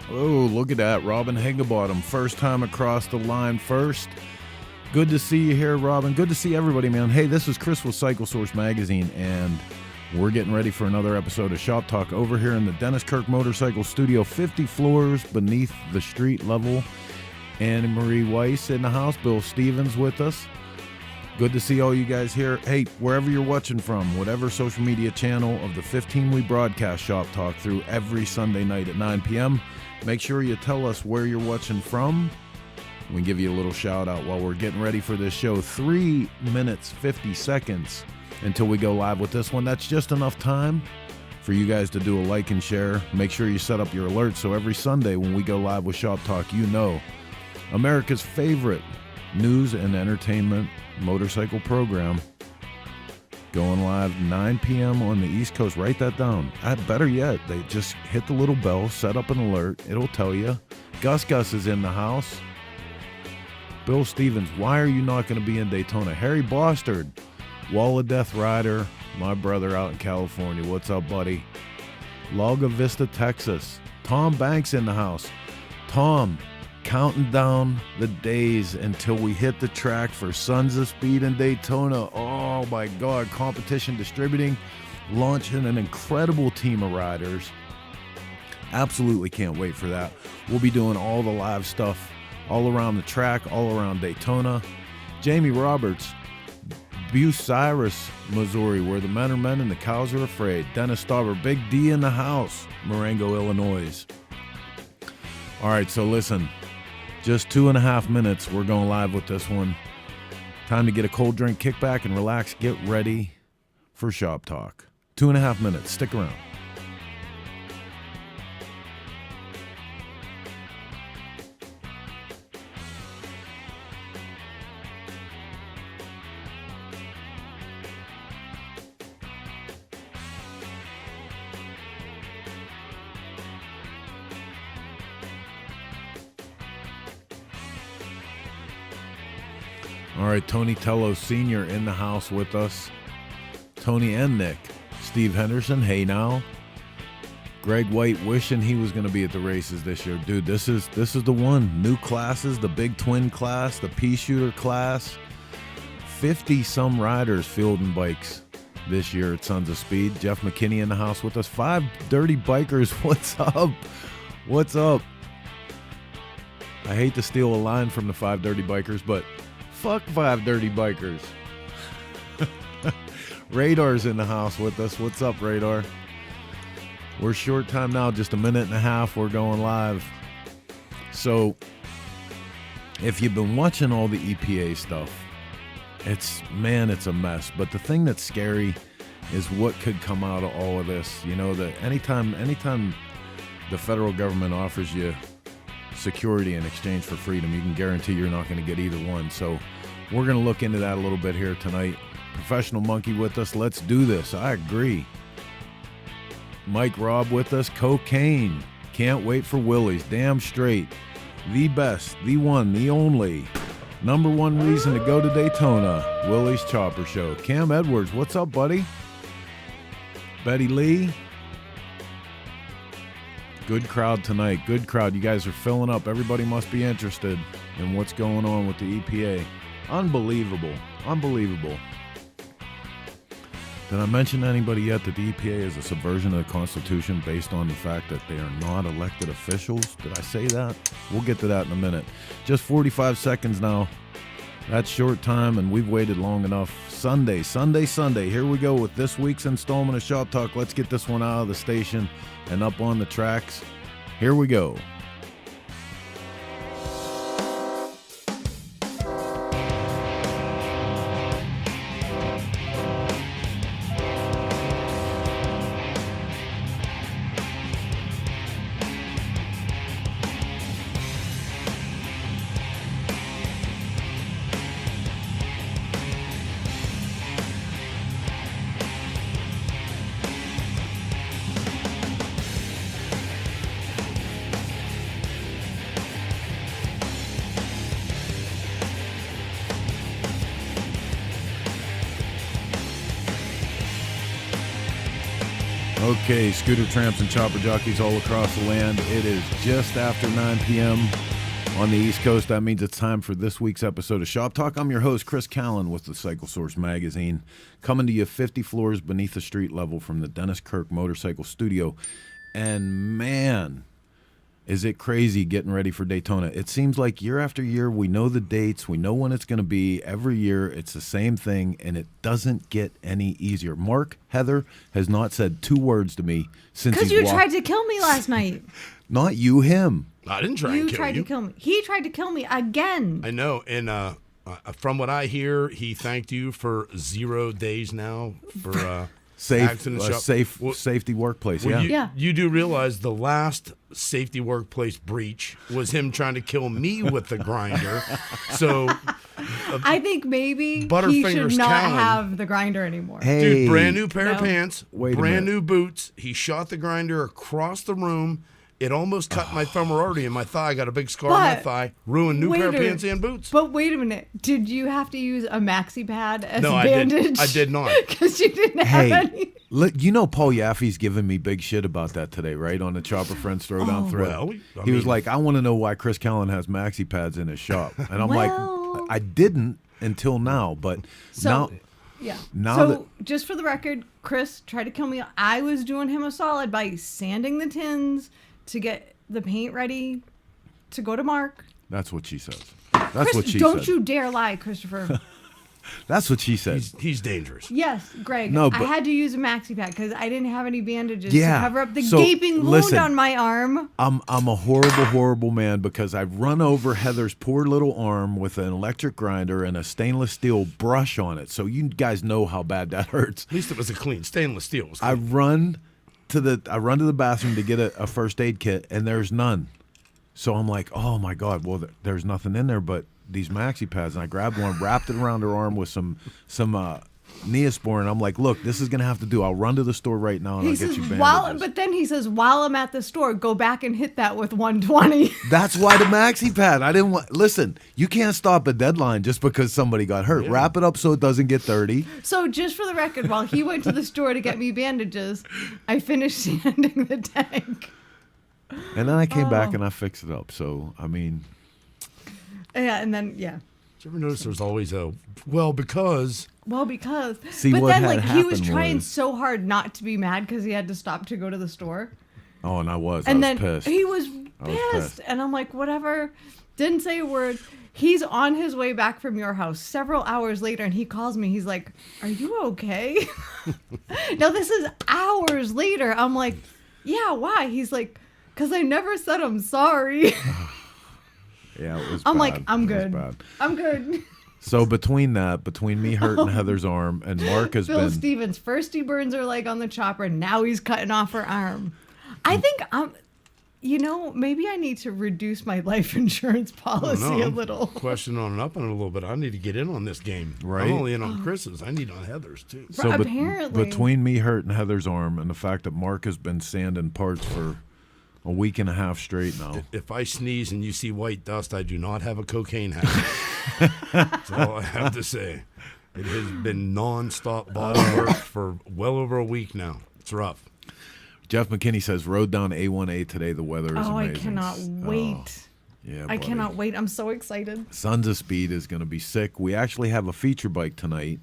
Oh, look at that. Robin Higginbottom, first time across the line first. Good to see you here, Robin. Good to see everybody, man. Hey, this is Chris with Cycle Source Magazine, and we're getting ready for another episode of Shop Talk over here in the Dennis Kirk Motorcycle Studio, 50 floors beneath the street level. Anne Marie Weiss in the house. Bill Stevens with us. Good to see all you guys here. Hey, wherever you're watching from, whatever social media channel of the 15 we broadcast Shop Talk through every Sunday night at 9 p.m., make sure you tell us where you're watching from. We give you a little shout out while we're getting ready for this show. 3 minutes, 50 seconds until we go live with this one. That's just enough time for you guys to do a like and share. Make sure you set up your alerts so every Sunday when we go live with Shop Talk, you know America's favorite news and entertainment motorcycle program going live 9 p.m. on the East Coast. Write that down. Better yet, they just hit the little bell, set up an alert. It'll tell you. Gus is in the house. Bill Stevens, why are you not going to be in Daytona? Harry Bostard, Wall of Death rider, my brother out in California. What's up, buddy? Laga Vista, Texas. Tom Banks in the house. Tom, counting down the days until we hit the track for Sons of Speed in Daytona. Oh my God, Competition Distributing, launching an incredible team of riders. Absolutely can't wait for that. We'll be doing all the live stuff all around the track, all around Daytona. Jamie Roberts, Bucyrus, Missouri, where the men are men and the cows are afraid. Dennis Stauber, Big D in the house, Marengo, Illinois. All right, so listen, just 2.5 minutes. We're going live with this one. Time to get a cold drink, kick back, and relax. Get ready for Shop Talk. 2.5 minutes. Stick around. All right, Tony Tello Sr. in the house with us. Tony and Nick. Steve Henderson, hey now. Greg White wishing he was going to be at the races this year. Dude, this is the one. New classes, the big twin class, the pea shooter class. 50-some riders fielding bikes this year at Sons of Speed. Jeff McKinney in the house with us. 5 Dirty Bikers, what's up? What's up? I hate to steal a line from the 5 Dirty Bikers, but fuck 5 Dirty Bikers. Radar's in the house with us. What's up, Radar? We're short time now, just 1.5 minutes. We're going live. So, if you've been watching all the EPA stuff, it's a mess. But the thing that's scary is what could come out of all of this. You know, that anytime the federal government offers you security in exchange for freedom, you can guarantee you're not going to get either one. So we're going to look into that a little bit here tonight. Professional Monkey with us. Let's do this. I agree. Mike Robb with us. Cocaine. Can't wait for Willie's. Damn straight. The best, the one, the only. Number one reason to go to Daytona. Willie's Chopper Show. Cam Edwards. What's up, buddy? Betty Lee. Good crowd tonight. Good crowd. You guys are filling up. Everybody must be interested in what's going on with the EPA. Unbelievable. Unbelievable. Did I mention to anybody yet that the EPA is a subversion of the Constitution based on the fact that they are not elected officials? Did I say that? We'll get to that in a minute. Just 45 seconds now. That's short time, and we've waited long enough. Sunday. Here we go with this week's installment of Shop Talk. Let's get this one out of the station and up on the tracks. Here we go. Okay, scooter tramps and chopper jockeys all across the land. It is just after 9 p.m. on the East Coast. That means it's time for this week's episode of Shop Talk. I'm your host, Chris Callen, with the Cycle Source magazine, coming to you 50 floors beneath the street level from the Dennis Kirk Motorcycle Studio. And man, is it crazy getting ready for Daytona. It seems like year after year, we know the dates, we know when it's going to be. Every year, it's the same thing, and it doesn't get any easier. Mark Heather has not said 2 words to me since because you tried to kill me last night. Not you, him. I didn't try and kill you. You tried to kill me. He tried to kill me again. I know, and from what I hear, he thanked you for 0 days now for safety workplace. Well, you do realize the last safety workplace breach was him trying to kill me with the grinder. So I think maybe he should not have the grinder anymore. Hey, dude, brand new pair of pants, brand new boots. He shot the grinder across the room. It almost cut my femoral artery in my thigh. I got a big scar on my thigh. Ruined new pair of pants and boots. But wait a minute. Did you have to use a maxi pad as a bandage? I did not. Because you didn't have any. Look, you know Paul Yaffe's giving me big shit about that today, right? On the Chopper Friends Throwdown thread. Well, he was like, I want to know why Chris Callen has maxi pads in his shop. And I'm like, I didn't until now. But now... Yeah. So, just for the record, Chris tried to kill me. I was doing him a solid by sanding the tins to get the paint ready to go to Mark. That's what she says. Don't you dare lie, Christopher. That's what she said. He's dangerous. Yes, Greg. No, I had to use a maxi pad because I didn't have any bandages to cover up the gaping wound on my arm. I'm a horrible man because I've run over Heather's poor little arm with an electric grinder and a stainless steel brush on it. So you guys know how bad that hurts. At least it was a clean stainless steel. Was clean. I run to the bathroom to get a first aid kit, and there's none. So I'm like, oh my God, well there's nothing in there but these maxi pads. And I grabbed one, wrapped it around her arm with some Neosporin. And I'm like, look, this is gonna have to do. I'll run to the store right now and I'll get you bandages. But then he says, while I'm at the store, go back and hit that with 120. That's why the maxi pad. I didn't want. Listen, you can't stop a deadline just because somebody got hurt. Yeah. Wrap it up so it doesn't get dirty. So just for the record, while he went to the store to get me bandages, I finished sanding the tank. And then I came back and I fixed it up. So I mean. Yeah, and then Did you ever notice there's always a because. See, but what then had he was happened trying so hard not to be mad because he had to stop to go to the store. Oh, and I was pissed. He was pissed. And I'm like, whatever. Didn't say a word. He's on his way back from your house several hours later, and he calls me. He's like, are you okay? Now, this is hours later. I'm like, yeah, why? He's like, because I never said I'm sorry. Yeah, it was I'm bad. like, I'm good. I'm good. So between me hurting Heather's arm, and Mark has Bill been... Stevens, first he burns her leg on the chopper, now he's cutting off her arm. I think maybe I need to reduce my life insurance policy a little. Question on and up on it a little bit. I need to get in on this game. Right? I'm only in on Chris's. I need on Heather's too. So apparently. Between me hurting Heather's arm and the fact that Mark has been sanding parts for a week and a half straight now. If I sneeze and you see white dust, I do not have a cocaine habit. That's all I have to say. It has been nonstop body work for well over a week now. It's rough. Jeff McKinney says, rode down A1A today. The weather is amazing. I cannot wait. Yeah, I cannot wait. I'm so excited. Sons of Speed is going to be sick. We actually have a feature bike tonight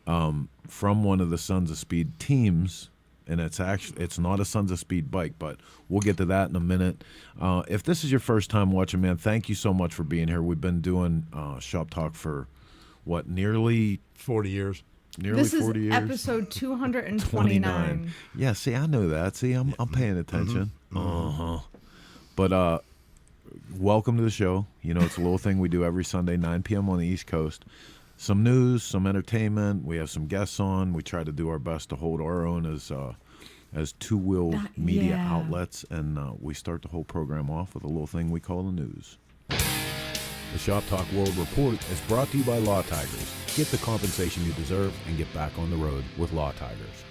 from one of the Sons of Speed teams. And it's not a Sons of Speed bike, but we'll get to that in a minute. If this is your first time watching, man, thank you so much for being here. We've been doing Shop Talk for, nearly 40 years. Nearly 40 years. This is episode 229. Yeah, see, I know that. See, I'm paying attention. But welcome to the show. You know, it's a little thing we do every Sunday, 9 p.m. on the East Coast. Some news, some entertainment. We have some guests on. We try to do our best to hold our own as two-wheel media outlets, and we start the whole program off with a little thing we call the news. The Shop Talk World Report is brought to you by Law Tigers. Get the compensation you deserve and get back on the road with Law Tigers.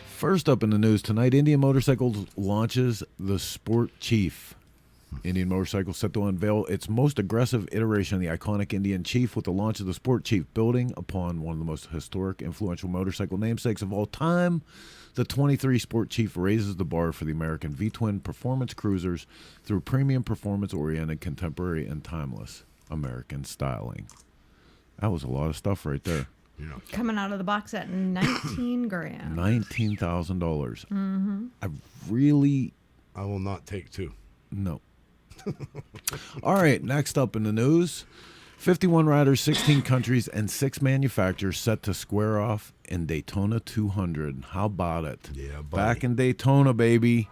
First up in the news tonight, Indian Motorcycles launches the Sport Chief. Indian Motorcycle set to unveil its most aggressive iteration of the iconic Indian Chief with the launch of the Sport Chief, building upon one of the most historic, influential motorcycle namesakes of all time. The 23 Sport Chief raises the bar for the American V-twin performance cruisers through premium, performance-oriented, contemporary, and timeless American styling. That was a lot of stuff right there. Yeah. Coming out of the box at 19 grand. $19,000. Mm-hmm. I will not take two. No. All right, next up in the news, 51 riders, 16 countries, and 6 manufacturers set to square off in Daytona 200. How about it? Yeah, buddy. Back in Daytona, baby.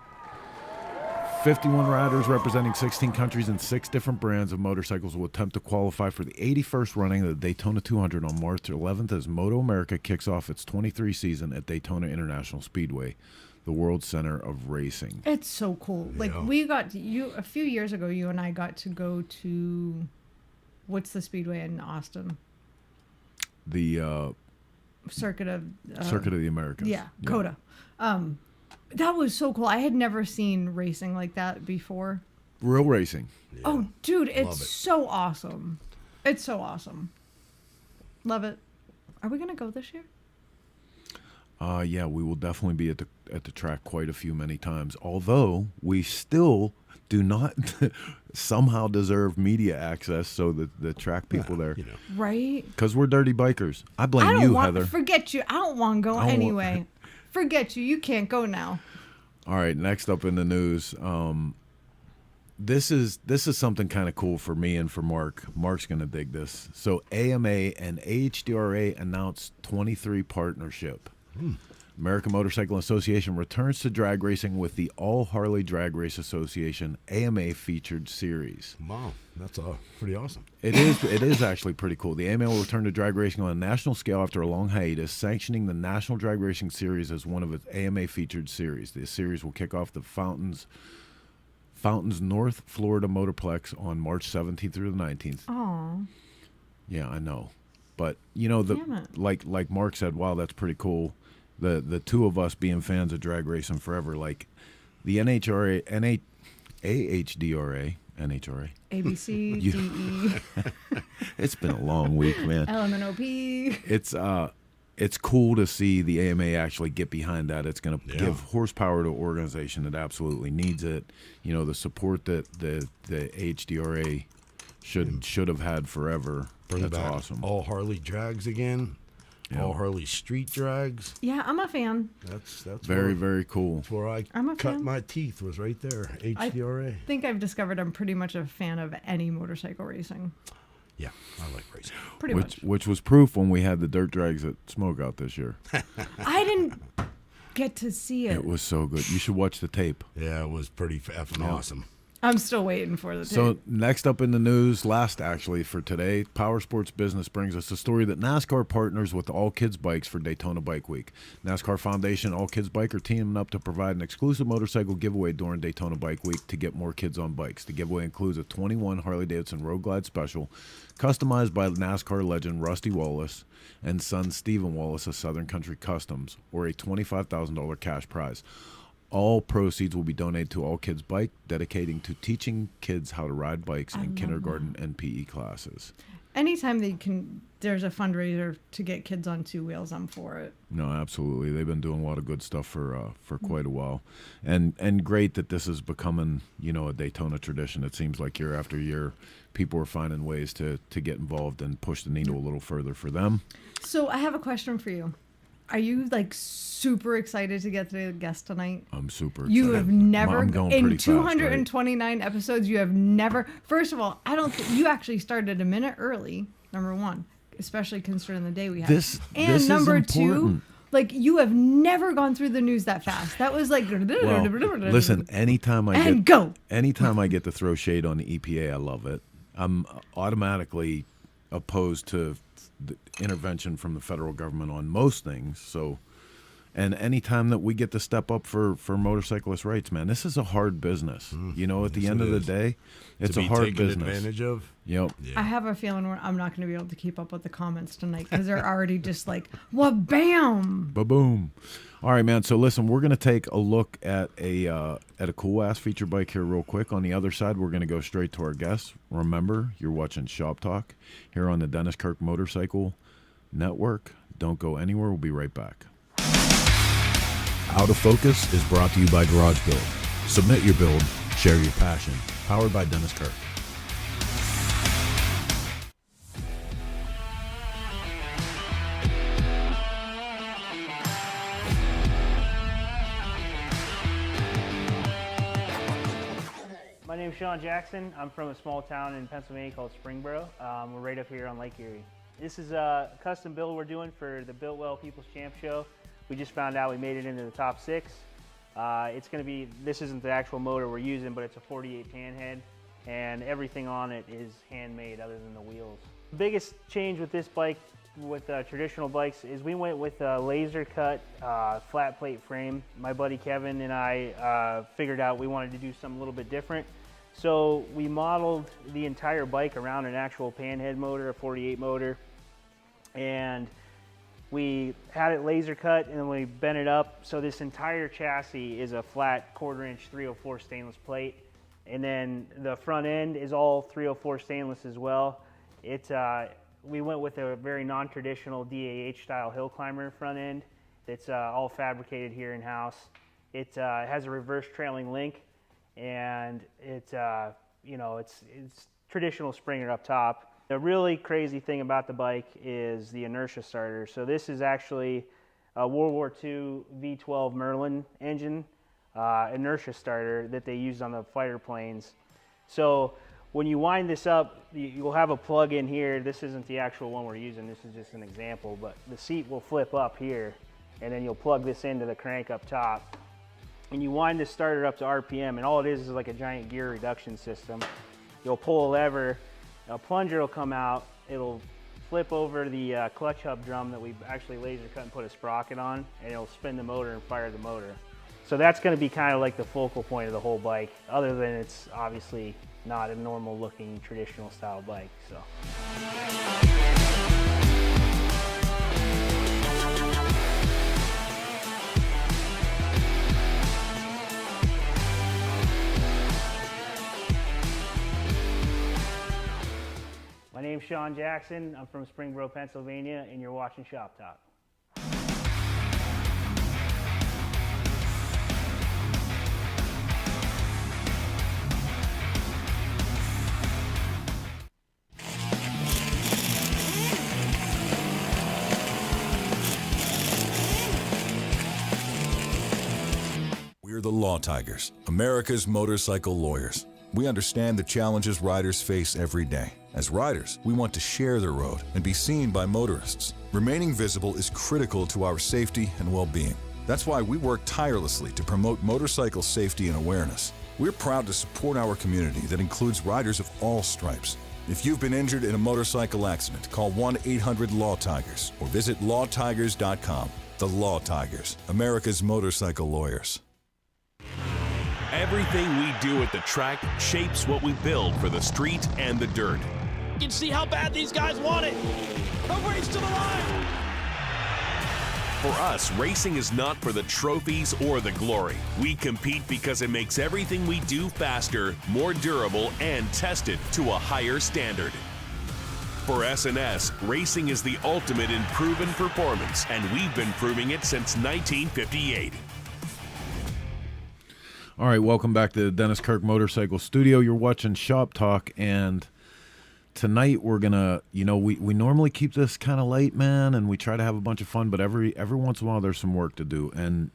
51 riders representing 16 countries and 6 different brands of motorcycles will attempt to qualify for the 81st running of the Daytona 200 on March 11th as Moto America kicks off its 23 season at Daytona International Speedway, the world center of racing. It's so cool. Like, we got a few years ago, you and I got to go to, what's the speedway in Austin? The Circuit of the Americas. Yeah, COTA. That was so cool. I had never seen racing like that before. Real racing. Yeah. Oh, dude, it's so awesome. It's so awesome. Love it. Are we gonna go this year? Yeah, we will definitely be at the track quite many times. Although we still do not somehow deserve media access, so that the track people there, right? Because we're dirty bikers. I blame you, Heather. Forget you. I don't want to go anyway. Forget you. You can't go now. All right, next up in the news, this is something kind of cool for me and for Mark. Mark's gonna dig this. So AMA and AHDRA announced 23 partnership. American Motorcycle Association returns to drag racing with the All Harley Drag Race Association AMA featured series. Wow, that's pretty awesome. It is actually pretty cool. The AMA will return to drag racing on a national scale after a long hiatus, sanctioning the National Drag Racing Series as one of its AMA featured series. The series will kick off the Fountains North Florida Motorplex on March 17th through the 19th. Oh. Yeah, I know. But like Mark said, wow, that's pretty cool. The two of us being fans of drag racing forever, like the AHDRA, ABC, DE. It's been a long week, man. LMNOP. It's cool to see the AMA actually get behind that. It's going to give horsepower to an organization that absolutely needs it. The support that the AHDRA should have had forever. That's awesome. All Harley drags again. All Harley street drags. Yeah, I'm a fan. That's very cool. That's where I cut my teeth, was right there. HDRA. I think I've discovered I'm pretty much a fan of any motorcycle racing. Yeah, I like racing. Pretty much. Which was proof when we had the dirt drags at Smokeout this year. I didn't get to see it. It was so good. You should watch the tape. Yeah, it was pretty effing awesome. I'm still waiting for the tape. So next up in the news, last actually for today, Power Sports Business brings us a story that NASCAR partners with All Kids Bikes for Daytona Bike Week. NASCAR Foundation All Kids Bike are teaming up to provide an exclusive motorcycle giveaway during Daytona Bike Week to get more kids on bikes. The giveaway includes a 21 Harley-Davidson Road Glide Special, customized by NASCAR legend Rusty Wallace and son Stephen Wallace of Southern Country Customs, or a $25,000 cash prize. All proceeds will be donated to All Kids Bike, dedicating to teaching kids how to ride bikes in kindergarten and PE classes. Anytime there's a fundraiser to get kids on 2 wheels, I'm for it. No, absolutely. They've been doing a lot of good stuff for quite a while, and great that this is becoming a Daytona tradition. It seems like year after year, people are finding ways to get involved and push the needle a little further for them. So I have a question for you. Are you super excited to get to the guest tonight? I'm super excited. You have never, I'm going in pretty 229 episodes, you have never, first of all, I don't think you actually started a minute early, number one, especially considering the day we had. This number is important. 2, you have never gone through the news that fast. That was like, well, listen, anytime I get to throw shade on the EPA, I love it. I'm automatically opposed to the intervention from the federal government on most things. So, And anytime that we get to step up for motorcyclist rights, man, this is a hard business. You know, at the end of the day, it's a hard business. Advantage of. Yep. I have a feeling I'm not going to be able to keep up with the comments tonight because they're already just like, what, bam, Ba-boom. All right, man. So listen, we're going to take a look at a cool ass feature bike here real quick. On the other side, we're going to go straight to our guests. Remember, you're watching Shop Talk here on the Dennis Kirk Motorcycle Network. Don't go anywhere. We'll be right back. Out of Focus is brought to you by Garage Build. Submit your build, share your passion. Powered by Dennis Kirk. My name is Sean Jackson. I'm from a small town in Pennsylvania called Springboro. We're right up here on Lake Erie. This is a custom build we're doing for the Built Well People's Champ Show. We just found out we made it into the top 6. It's going to be, this isn't the actual motor we're using, but it's a 48 Panhead, and everything on it is handmade other than the wheels. The biggest change with this bike, with traditional bikes, is we went with a laser cut flat plate frame. My buddy Kevin and I figured out we wanted to do something a little bit different. So we modeled the entire bike around an actual Panhead motor, a 48 motor, and we had it laser cut and then we bent it up. So this entire chassis is a flat 1/4 inch 304 stainless plate. And then the front end is all 304 stainless as well. We went with a very non-traditional DAH style hill climber front end. It's all fabricated here in-house. It has a reverse trailing link, and it's traditional Springer up top. The really crazy thing about the bike is the inertia starter. So this is actually a World War II V12 Merlin engine inertia starter that they used on the fighter planes. So when you wind this up, you'll have a plug in here. This isn't the actual one we're using. This is just an example, but the seat will flip up here, and then you'll plug this into the crank up top. And you wind this starter up to RPM, and all it is like a giant gear reduction system. You'll pull a lever, a plunger will come out, it'll flip over the clutch hub drum that we actually laser cut and put a sprocket on, and it'll spin the motor and fire the motor. So that's going to be kind of like the focal point of the whole bike, other than it's obviously not a normal looking traditional style bike. So. My name's Sean Jackson. I'm from Springboro, Pennsylvania, and you're watching Shop Talk. We're the Law Tigers, America's motorcycle lawyers. We understand the challenges riders face every day. As riders, we want to share the road and be seen by motorists. Remaining visible is critical to our safety and well-being. That's why we work tirelessly to promote motorcycle safety and awareness. We're proud to support our community that includes riders of all stripes. If you've been injured in a motorcycle accident, call 1-800-LAW-TIGERS or visit lawtigers.com. The Law Tigers, America's motorcycle lawyers. Everything we do at the track shapes what we build for the street and the dirt. You can see how bad these guys want it. A race to the line. For us, racing is not for the trophies or the glory. We compete because it makes everything we do faster, more durable, and tested to a higher standard. For S&S, racing is the ultimate in proven performance, and we've been proving it since 1958. All right, welcome back to the Dennis Kirk Motorcycle Studio. You're watching Shop Talk, and tonight we're gonna, we normally keep this kind of late, man, and we try to have a bunch of fun, but every once in a while there's some work to do. And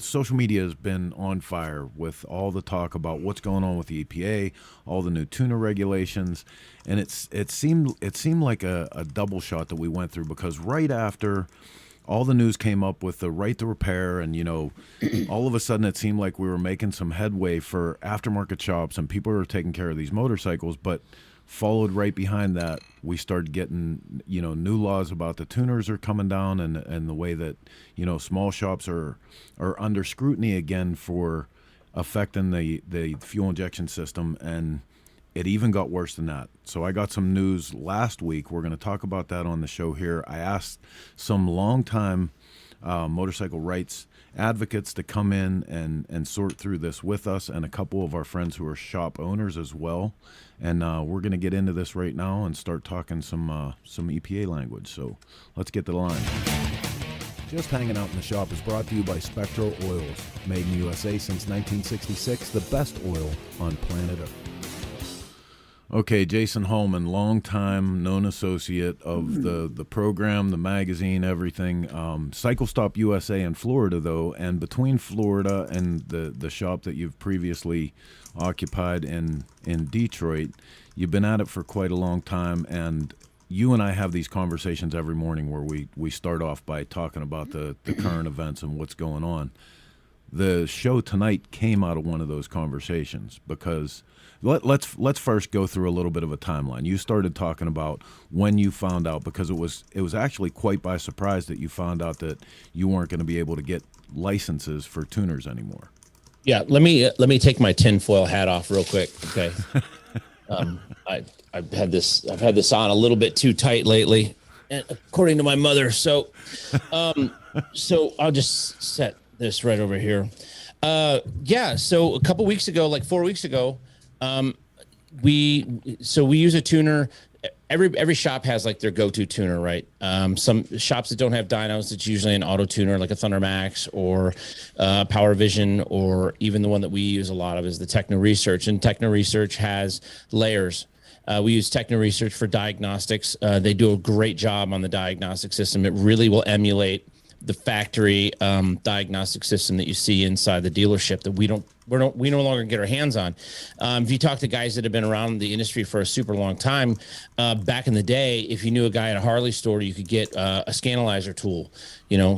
social media has been on fire with all the talk about what's going on with the EPA, all the new tuner regulations, and it seemed like a double shot that we went through, because right after all the news came up with the right to repair, and all of a sudden it seemed like we were making some headway for aftermarket shops and people who are taking care of these motorcycles. But followed right behind that, we started getting, new laws about the tuners are coming down, and the way that, small shops are under scrutiny again for affecting the fuel injection system. And it even got worse than that. So I got some news last week. We're going to talk about that on the show here. I asked some longtime motorcycle rights advocates to come in and sort through this with us, and a couple of our friends who are shop owners as well. And we're going to get into this right now and start talking some EPA language. So let's get to the line. Just Hanging Out in the Shop is brought to you by Spectro Oils. Made in the USA since 1966, the best oil on planet Earth. Okay, Jason Hallman, longtime known associate of the program, the magazine, everything. Cycle Stop USA in Florida, though, and between Florida and the shop that you've previously occupied in Detroit, you've been at it for quite a long time, and you and I have these conversations every morning where we start off by talking about the current events and what's going on. The show tonight came out of one of those conversations because let's first go through a little bit of a timeline. You started talking about when you found out, because it was actually quite by surprise that you found out that you weren't going to be able to get licenses for tuners anymore. Yeah, let me take my tinfoil hat off real quick. Okay, I've had this on a little bit too tight lately, according to my mother. So I'll just set this right over here. So a couple weeks ago, like 4 weeks ago, we use a tuner. Every shop has like their go-to tuner, right? Some shops that don't have dynos, it's usually an auto tuner like a Thunder Max or Power Vision, or even the one that we use a lot of is the Techno Research. And Techno Research has layers. We use Techno Research for diagnostics. They do a great job on the diagnostic system. It really will emulate the factory diagnostic system that you see inside the dealership that we no longer get our hands on. If you talk to guys that have been around the industry for a super long time, back in the day, if you knew a guy at a Harley store, you could get a Scanalyzer tool.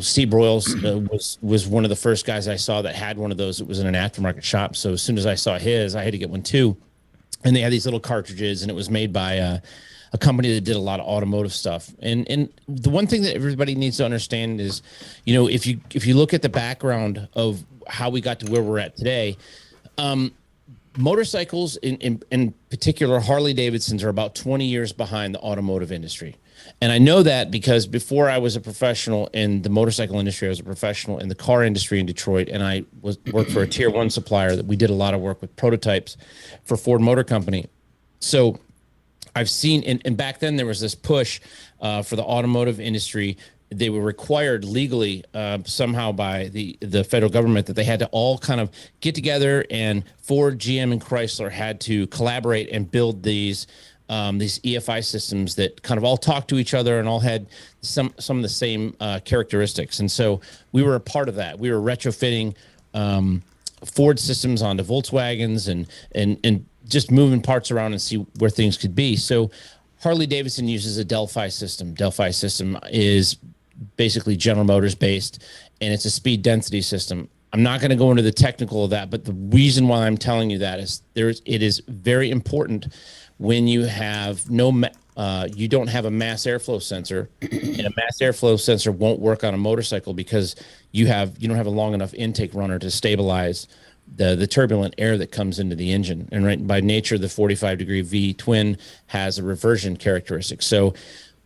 Steve Broyles was one of the first guys I saw that had one of those. It was in an aftermarket shop. So as soon as I saw his, I had to get one too. And they had these little cartridges, and it was made by a company that did a lot of automotive stuff. And the one thing that everybody needs to understand is, if you look at the background of how we got to where we're at today, motorcycles in particular, Harley Davidsons are about 20 years behind the automotive industry. And I know that because before I was a professional in the motorcycle industry, I was a professional in the car industry in Detroit, and I worked for a tier 1 supplier that we did a lot of work with prototypes for Ford Motor Company. So I've seen, and back then there was this push for the automotive industry. They were required legally somehow by the federal government that they had to all kind of get together, and Ford, GM, and Chrysler had to collaborate and build these EFI systems that kind of all talked to each other and all had some of the same characteristics. And so we were a part of that. We were retrofitting Ford systems onto Volkswagens and just moving parts around and see where things could be. So Harley Davidson uses a Delphi system. Delphi system is basically General Motors based, and it's a speed density system. I'm not going to go into the technical of that, but the reason why I'm telling you that is it is very important when you have you don't have a mass airflow sensor, and a mass airflow sensor won't work on a motorcycle because you don't have a long enough intake runner to stabilize the turbulent air that comes into the engine. And right by nature, the 45-degree V twin has a reversion characteristic. So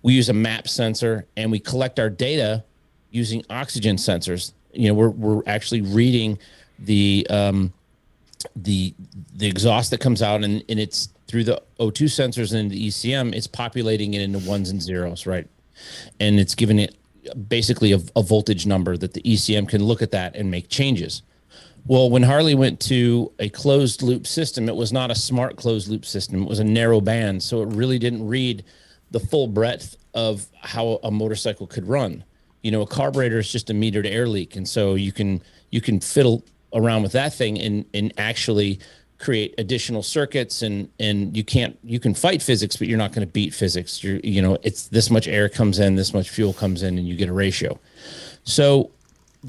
we use a MAP sensor, and we collect our data using oxygen sensors. We're actually reading the exhaust that comes out, and it's through the O2 sensors and the ECM, it's populating it into ones and zeros, right? And it's giving it basically a voltage number that the ECM can look at that and make changes. Well, when Harley went to a closed loop system, it was not a smart closed loop system. It was a narrow band. So it really didn't read the full breadth of how a motorcycle could run. A carburetor is just a metered air leak. And so you can fiddle around with that thing and actually create additional circuits, and you can fight physics, but you're not going to beat physics. It's this much air comes in, this much fuel comes in, and you get a ratio. So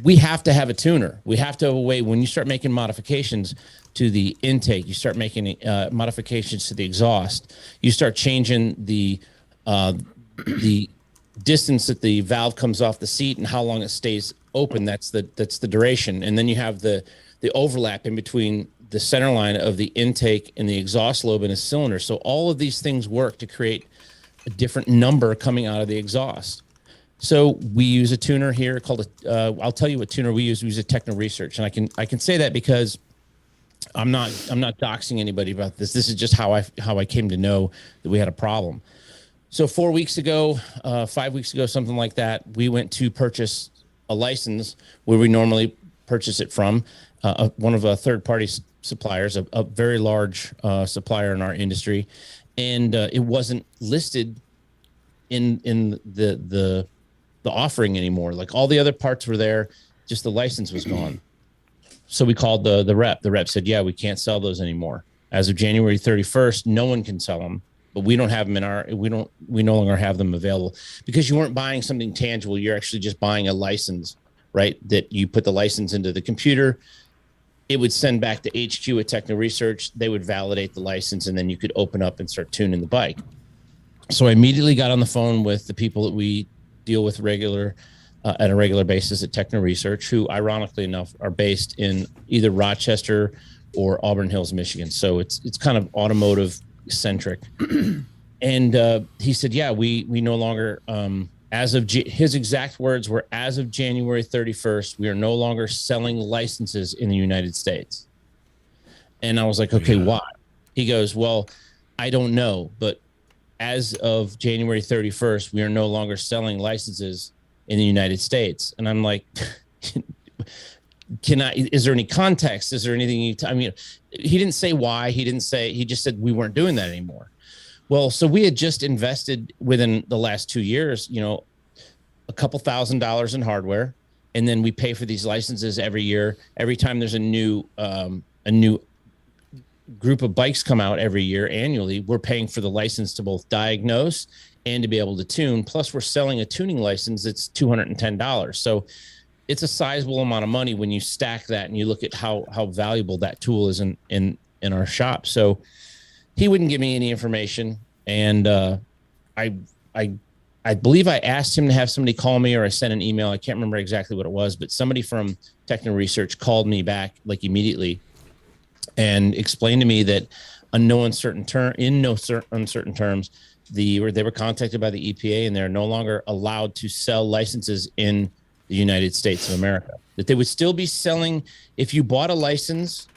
we have to have a tuner. We have to have a way when you start making modifications to the intake, you start making modifications to the exhaust, you start changing the distance that the valve comes off the seat and how long it stays open. That's the duration. And then you have the overlap in between the center line of the intake and the exhaust lobe in a cylinder. So all of these things work to create a different number coming out of the exhaust. So we use a tuner here called I'll tell you what tuner we use. We use a Techno Research, and I can say that because I'm not doxing anybody about this. This is just how I came to know that we had a problem. So 4 weeks ago, 5 weeks ago, something like that, we went to purchase a license where we normally purchase it from one of a third-party suppliers, a very large supplier in our industry, and it wasn't listed in the offering anymore. Like all the other parts were there, just the license was gone. So we called the rep. The rep said, yeah, we can't sell those anymore. As of January 31st, no one can sell them, but we don't have them we no longer have them available because you weren't buying something tangible. You're actually just buying a license, right? That you put the license into the computer. It would send back to HQ at Techno Research. They would validate the license, and then you could open up and start tuning the bike. So I immediately got on the phone with the people that we deal with at a regular basis at Techno Research, who ironically enough are based in either Rochester or Auburn Hills, Michigan. So it's kind of automotive centric. And he said, yeah, we no longer, his exact words were, as of January 31st, we are no longer selling licenses in the United States. And I was like, okay, why? He goes, well, I don't know, but as of January 31st, we are no longer selling licenses in the United States. And I'm like, is there any context? Is there anything he didn't say why. He just said we weren't doing that anymore. Well, so we had just invested within the last 2 years, a couple $1,000s in hardware. And then we pay for these licenses every year. Every time there's a new group of bikes come out every year annually, we're paying for the license to both diagnose and to be able to tune. Plus we're selling a tuning license that's $210. So it's a sizable amount of money when you stack that and you look at how valuable that tool is in our shop. So he wouldn't give me any information. And I believe I asked him to have somebody call me, or I sent an email. I can't remember exactly what it was, but somebody from Techno Research called me back like immediately and explained to me that in no uncertain terms, they were contacted by the EPA and they're no longer allowed to sell licenses in the United States of America. That they would still be selling, if you bought a license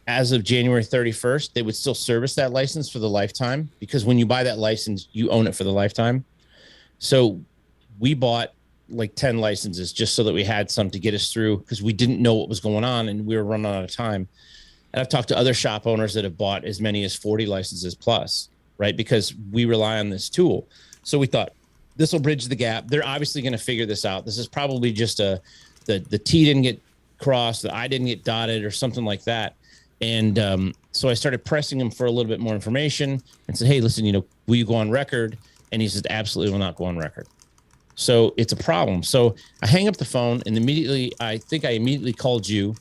as of January 31st, they would still service that license for the lifetime, because when you buy that license, you own it for the lifetime. So we bought like 10 licenses just so that we had some to get us through, because we didn't know what was going on and we were running out of time. And I've talked to other shop owners that have bought as many as 40 licenses plus, right? Because we rely on this tool. So we thought this will bridge the gap. They're obviously going to figure this out. This is probably just the T didn't get crossed, the I didn't get dotted or something like that. And so I started pressing him for a little bit more information and said, hey, listen, will you go on record? And he said, absolutely will not go on record. So it's a problem. So I hang up the phone and I immediately called you.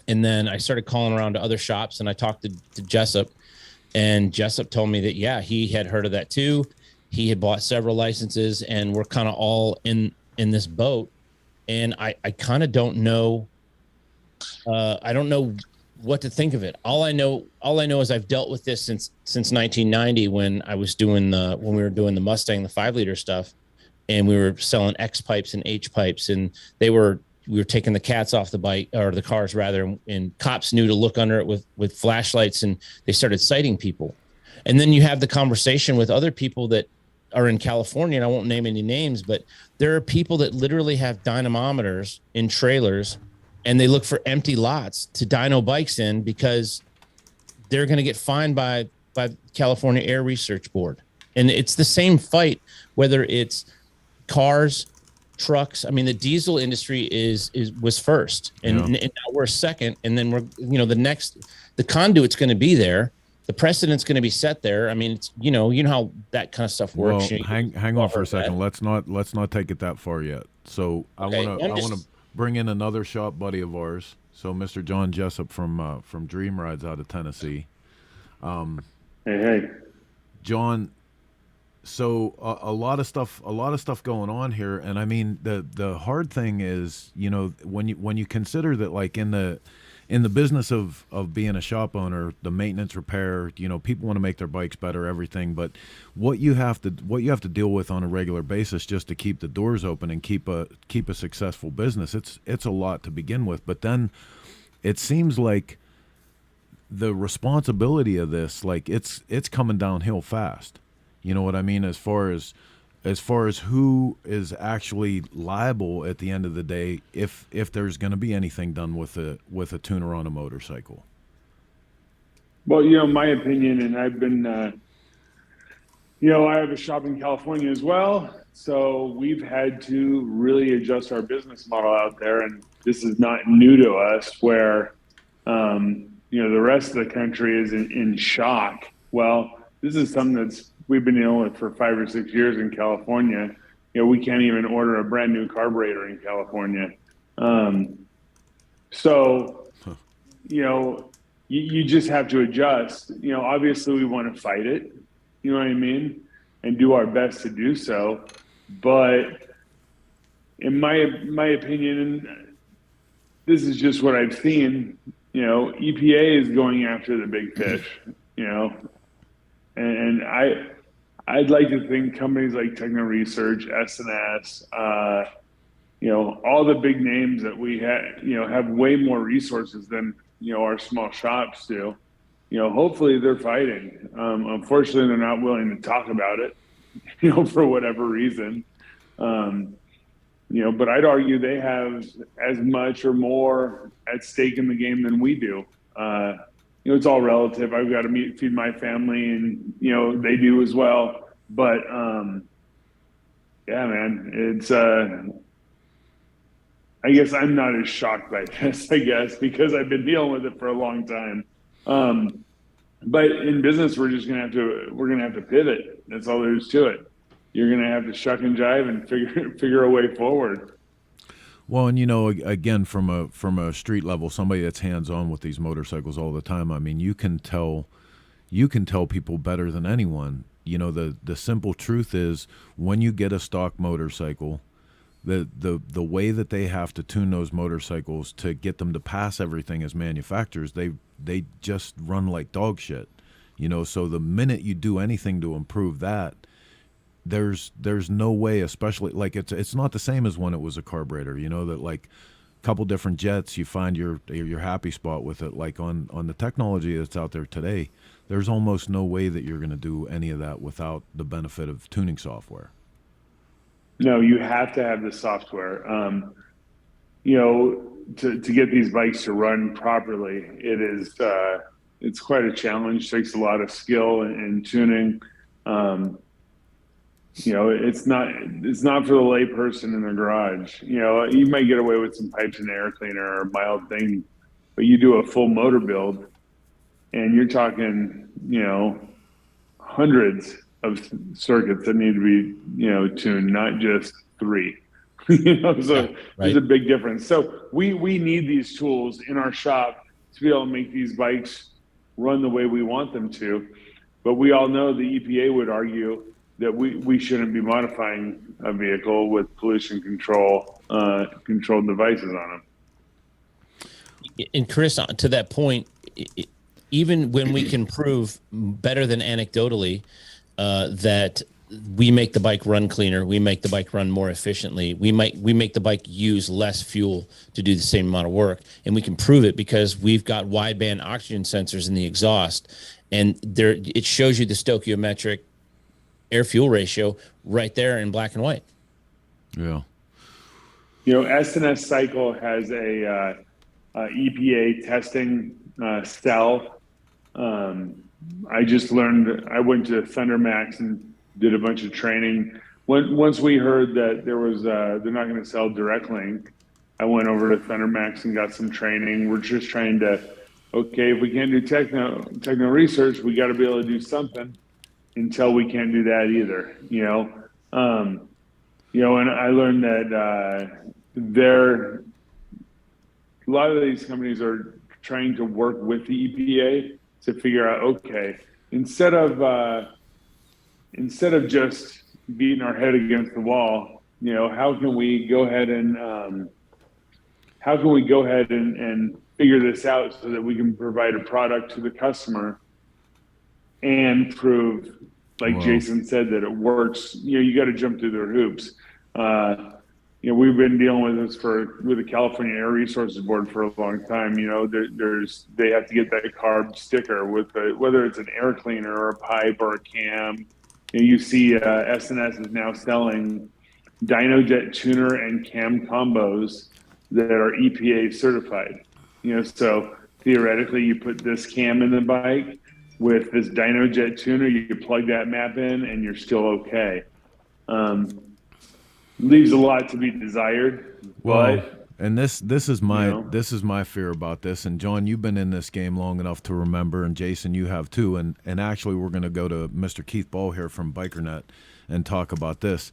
And then I started calling around to other shops, and I talked to Jessup, and Jessup told me that, yeah, he had heard of that too. He had bought several licenses, and we're kind of all in this boat. And I kind of don't know. I don't know what to think of it. All I know is I've dealt with this since 1990 when we were doing the Mustang, the 5-liter stuff, and we were selling X pipes and H pipes, and we were taking the cats off the bike, or the cars rather, and cops knew to look under it with flashlights, and they started citing people. And then you have the conversation with other people that are in California, and I won't name any names, but there are people that literally have dynamometers in trailers, and they look for empty lots to dyno bikes in because they're going to get fined by California Air Research Board. And it's the same fight, whether it's cars, trucks. I mean, the diesel industry was first, and now we're second, and then we're the conduit's going to be there, the precedent's going to be set there. I mean, it's, you know how that kind of stuff works. Well, hang on for a second. Let's not take it that far yet. So I want to bring in another shop buddy of ours. So Mr. John Jessup from Dream Rides out of Tennessee. Hey, John. So a lot of stuff going on here, and I mean the hard thing is, you know, when you consider that, like in the business of being a shop owner, the maintenance, repair, you know, people want to make their bikes better, everything, but what you have to deal with on a regular basis just to keep the doors open and keep a successful business, it's a lot to begin with. But then it seems like the responsibility of this, like it's coming downhill fast. You know what I mean? As far as who is actually liable at the end of the day, if there's going to be anything done with a tuner on a motorcycle. well, you know, my opinion, and I've been, you know, I have a shop in California as well, so we've had to really adjust our business model out there, and this is not new to us. Where, you know, the rest of the country is in shock. Well, this is something we've been dealing with for 5 or 6 years in California. You know, we can't even order a brand new carburetor in California. So, you know, you just have to adjust. You know, obviously we want to fight it, you know what I mean, and do our best to do so. But in my opinion, and this is just what I've seen, you know, EPA is going after the big fish, you know, and I'd like to think companies like Techno Research, S&S, you know, all the big names that we have way more resources than, you know, our small shops do. You know, hopefully they're fighting. Unfortunately, they're not willing to talk about it, you know, for whatever reason. You know, but I'd argue they have as much or more at stake in the game than we do. You know, it's all relative. I've got to feed my family, and, you know, they do as well. But, yeah, man, it's, I guess I'm not as shocked by this, because I've been dealing with it for a long time. But in business, we're going to have to pivot. That's all there is to it. You're going to have to shuck and jive and figure a way forward. Well, and, you know, again, from a street level, somebody that's hands-on with these motorcycles all the time, I mean, you can tell people better than anyone. You know, the simple truth is, when you get a stock motorcycle, the way that they have to tune those motorcycles to get them to pass everything as manufacturers, they just run like dog shit. You know, so the minute you do anything to improve that, there's no way, especially like it's not the same as when it was a carburetor, you know, that like a couple different jets, you find your happy spot with it. Like on the technology that's out there today, there's almost no way that you're going to do any of that without the benefit of tuning software. No, you have to have the software. You know, to get these bikes to run properly, it's quite a challenge. Takes a lot of skill and tuning. You know, it's not for the lay person in the garage. You know, you might get away with some pipes and air cleaner or a mild thing, but you do a full motor build, and you're talking, you know, hundreds of circuits that need to be, you know, tuned, not just 3. You know, so right. There's a big difference. So we need these tools in our shop to be able to make these bikes run the way we want them to. But we all know the EPA would argue that we shouldn't be modifying a vehicle with pollution control controlled devices on them. And Chris, to that point, even when we can prove better than anecdotally that we make the bike run cleaner, we make the bike run more efficiently, we make the bike use less fuel to do the same amount of work, and we can prove it because we've got wideband oxygen sensors in the exhaust, and there it shows you the stoichiometric air fuel ratio right there in black and white. Yeah. You know, S&S Cycle has a EPA testing cell. I just learned, I went to ThunderMax and did a bunch of training. Once we heard that there was, they're not going to sell direct link, I went over to ThunderMax and got some training. We're just trying to okay, if we can't do techno research, we got to be able to do something. Until we can't do that either, and I learned that a lot of these companies are trying to work with the EPA to figure out, okay, instead of just beating our head against the wall, how can we go ahead and figure this out so that we can provide a product to the customer and prove, like Jason said, that it works. You got to jump through their hoops. We've been dealing with this with the California Air Resources Board for a long time. They have to get that carb sticker with whether it's an air cleaner or a pipe or a cam. You see S&S is now selling DynoJet tuner and cam combos that are EPA certified. So theoretically, you put this cam in the bike with this DynoJet tuner, you can plug that map in and you're still okay. Leaves a lot to be desired. But, and this is my fear about this. And John, you've been in this game long enough to remember, and Jason, you have too. And actually, we're going to go to Mr. Keith Ball here from BikerNet and talk about this.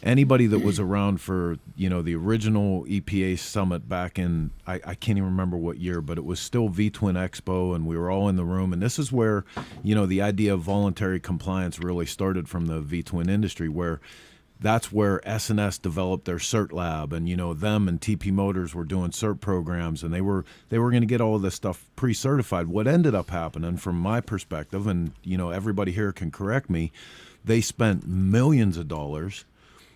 Anybody that was around for, the original EPA summit back in, I can't even remember what year, but it was still V-Twin Expo, and we were all in the room. And this is where, the idea of voluntary compliance really started from the V-Twin industry, where that's where S&S developed their CERT lab, and them and TP Motors were doing CERT programs, and they were going to get all of this stuff pre-certified. What ended up happening, from my perspective, and everybody here can correct me, they spent millions of dollars.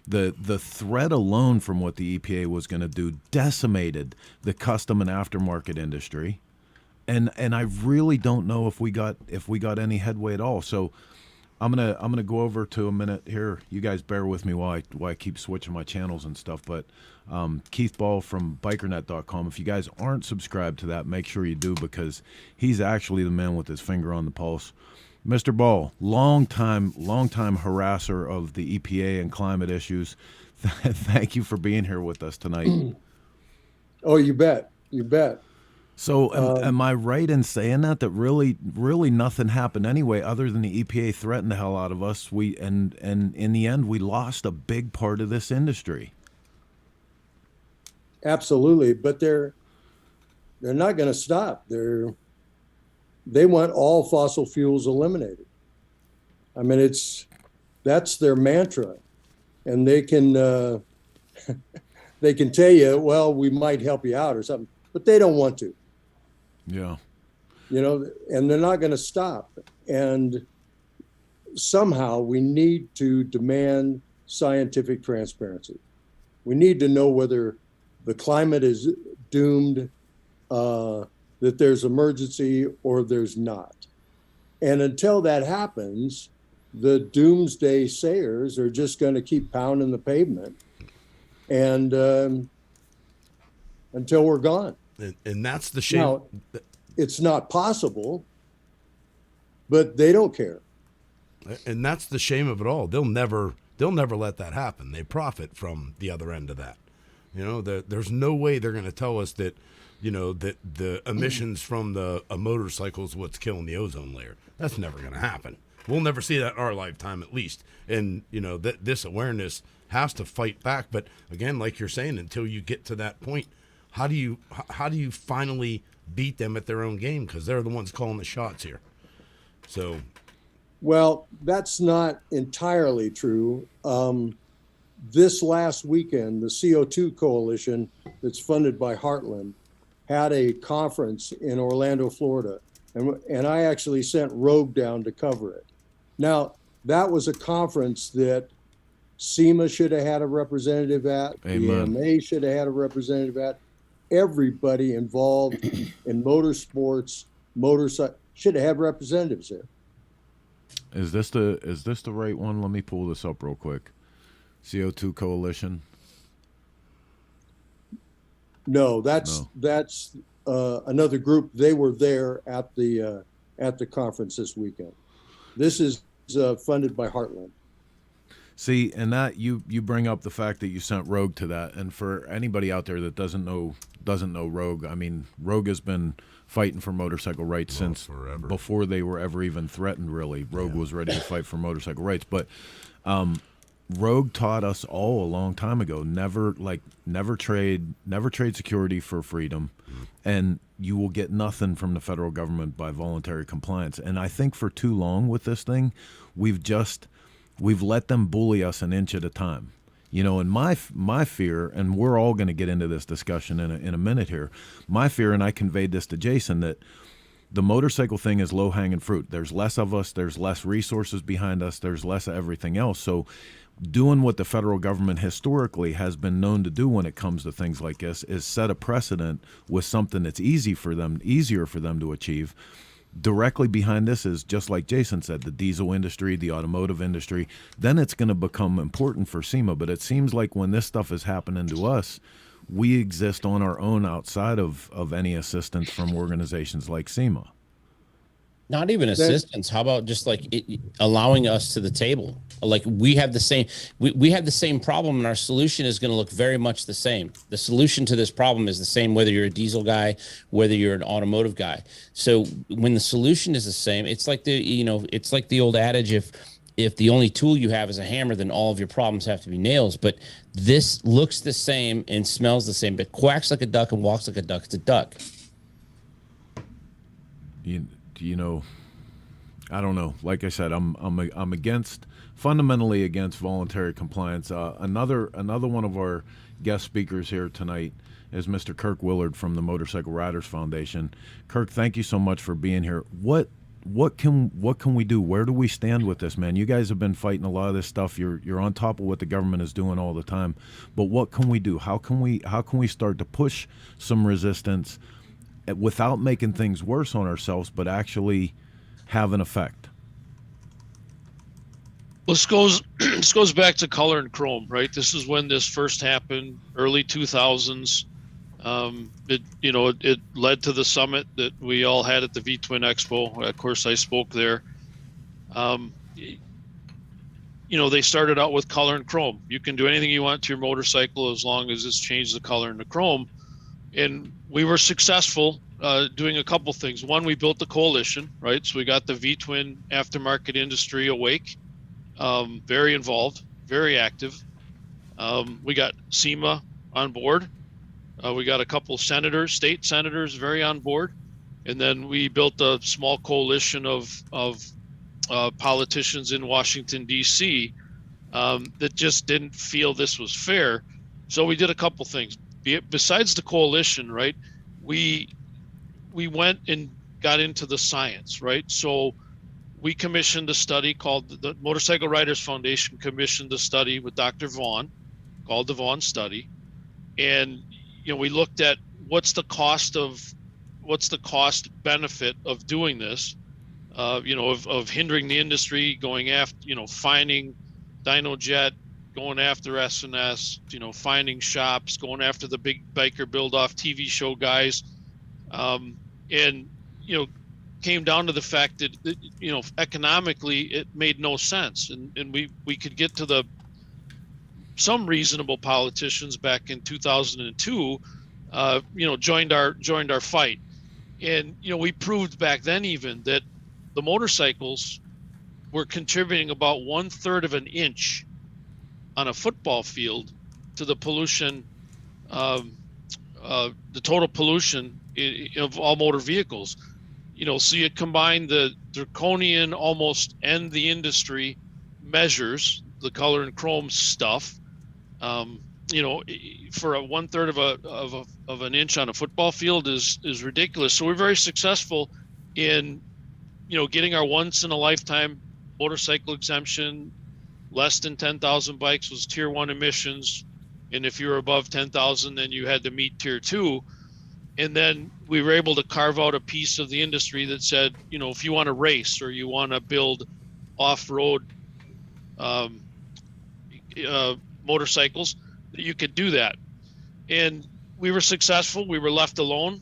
The threat alone from what the EPA was going to do decimated the custom and aftermarket industry, and I really don't know if we got any headway at all. So I'm gonna go over to a minute here. You guys bear with me while I keep switching my channels and stuff. But Keith Ball from bikernet.com. If you guys aren't subscribed to that, make sure you do, because he's actually the man with his finger on the pulse. Mr. Ball, long time harasser of the EPA and climate issues. Thank you for being here with us tonight. Oh, you bet. So am I right in saying that really nothing happened anyway, other than the EPA threatened the hell out of us? And in the end, we lost a big part of this industry. Absolutely, but they're not going to stop. They want all fossil fuels eliminated. I mean, that's their mantra, and they can they can tell you, well, we might help you out or something, but they don't want to. Yeah. And they're not going to stop. And somehow we need to demand scientific transparency. We need to know whether the climate is doomed, that there's emergency, or there's not. And until that happens, the doomsday sayers are just going to keep pounding the pavement, and until we're gone. And that's the shame. Now, it's not possible, but they don't care. And that's the shame of it all. They'll never let that happen. They profit from the other end of that. There's no way they're going to tell us that, that the emissions from a motorcycle is what's killing the ozone layer. That's never going to happen. We'll never see that in our lifetime, at least. And, this awareness has to fight back. But again, like you're saying, until you get to that point, how do you finally beat them at their own game? Because they're the ones calling the shots here. So, well, that's not entirely true. This last weekend, the CO2 Coalition, that's funded by Heartland, had a conference in Orlando, Florida, and I actually sent Rogue down to cover it. Now, that was a conference that SEMA should have had a representative at, Amen. the EMA should have had a representative at. Everybody involved in motorsports, motorcycle, should have had representatives there. Is this the right one? Let me pull this up real quick. CO2 Coalition. No, that's another group. They were there at the conference this weekend. This is funded by Heartland. See, and that you bring up the fact that you sent Rogue to that, and for anybody out there that doesn't know Rogue, I mean, Rogue has been fighting for motorcycle rights since forever. Before they were ever even threatened. Really, Rogue was ready to fight for motorcycle rights, but Rogue taught us all a long time ago: never trade security for freedom, and you will get nothing from the federal government by voluntary compliance. And I think for too long with this thing, we've let them bully us an inch at a time. You know, and my fear, and we're all going to get into this discussion in a minute here, my fear, and I conveyed this to Jason, that the motorcycle thing is low-hanging fruit. There's less of us, there's less resources behind us, there's less of everything else. So doing what the federal government historically has been known to do when it comes to things like this is set a precedent with something that's easier for them to achieve. Directly behind this is, just like Jason said, the diesel industry, the automotive industry. Then it's going to become important for SEMA. But it seems like when this stuff is happening to us, we exist on our own outside of any assistance from organizations like SEMA. Not even assistance. How about just like allowing us to the table? Like we have the same, we have the same problem, and our solution is going to look very much the same. The solution to this problem is the same, whether you're a diesel whether you're an automotive guy. So when the solution is the same, it's like it's like the old adage, if the only tool you have is a hammer, then all of your problems have to be nails. But this looks the same and smells the same, but quacks like a duck and walks like a duck. It's a duck. I don't know. Like I said, I'm fundamentally against voluntary compliance. Another one of our guest speakers here tonight is Mr. Kirk Willard from the Motorcycle Riders Foundation. Kirk, thank you so much for being here. What can we do? Where do we stand with this, man? You guys have been fighting a lot of this stuff. You're on top of what the government is doing all the time. But what can we do? How can we start to push some resistance without making things worse on ourselves, but actually have an effect? Well, this goes back to color and chrome, right? This is when this first happened, early 2000s. It led to the summit that we all had at the V-Twin Expo. Of course, I spoke there. They started out with color and chrome. You can do anything you want to your motorcycle as long as it's changed the color into chrome. And we were successful doing a couple things. One, we built the coalition, right? So we got the V-Twin aftermarket industry awake, very involved, very active. We got SEMA on board. We got a couple state senators very on board. And then we built a small coalition of politicians in Washington, D.C. That just didn't feel this was fair. So we did a couple things. Besides the coalition, right, we went and got into the science, right? So we commissioned a study called the Motorcycle Riders Foundation commissioned a study with Dr. Vaughn called the Vaughn Study. And, we looked at what's the cost benefit of doing this, of hindering the industry, going after, finding DynoJet, going after S&S, finding shops, going after the big biker build-off TV show guys, and came down to the fact that economically it made no sense, and we could get to some reasonable politicians back in 2002, joined our fight, and we proved back then even that the motorcycles were contributing about 1/3 of an inch on a football field to the pollution, the total pollution of all motor vehicles. So you combine the draconian, almost end the industry measures, the color and chrome stuff, for a 1/3 of an inch on a football field is ridiculous. So we're very successful in, getting our once in a lifetime motorcycle exemption. Less than 10,000 bikes was tier 1 emissions. And if you were above 10,000, then you had to meet tier 2. And then we were able to carve out a piece of the industry that said, if you want to race or you want to build off-road motorcycles, that you could do that. And we were successful. We were left alone.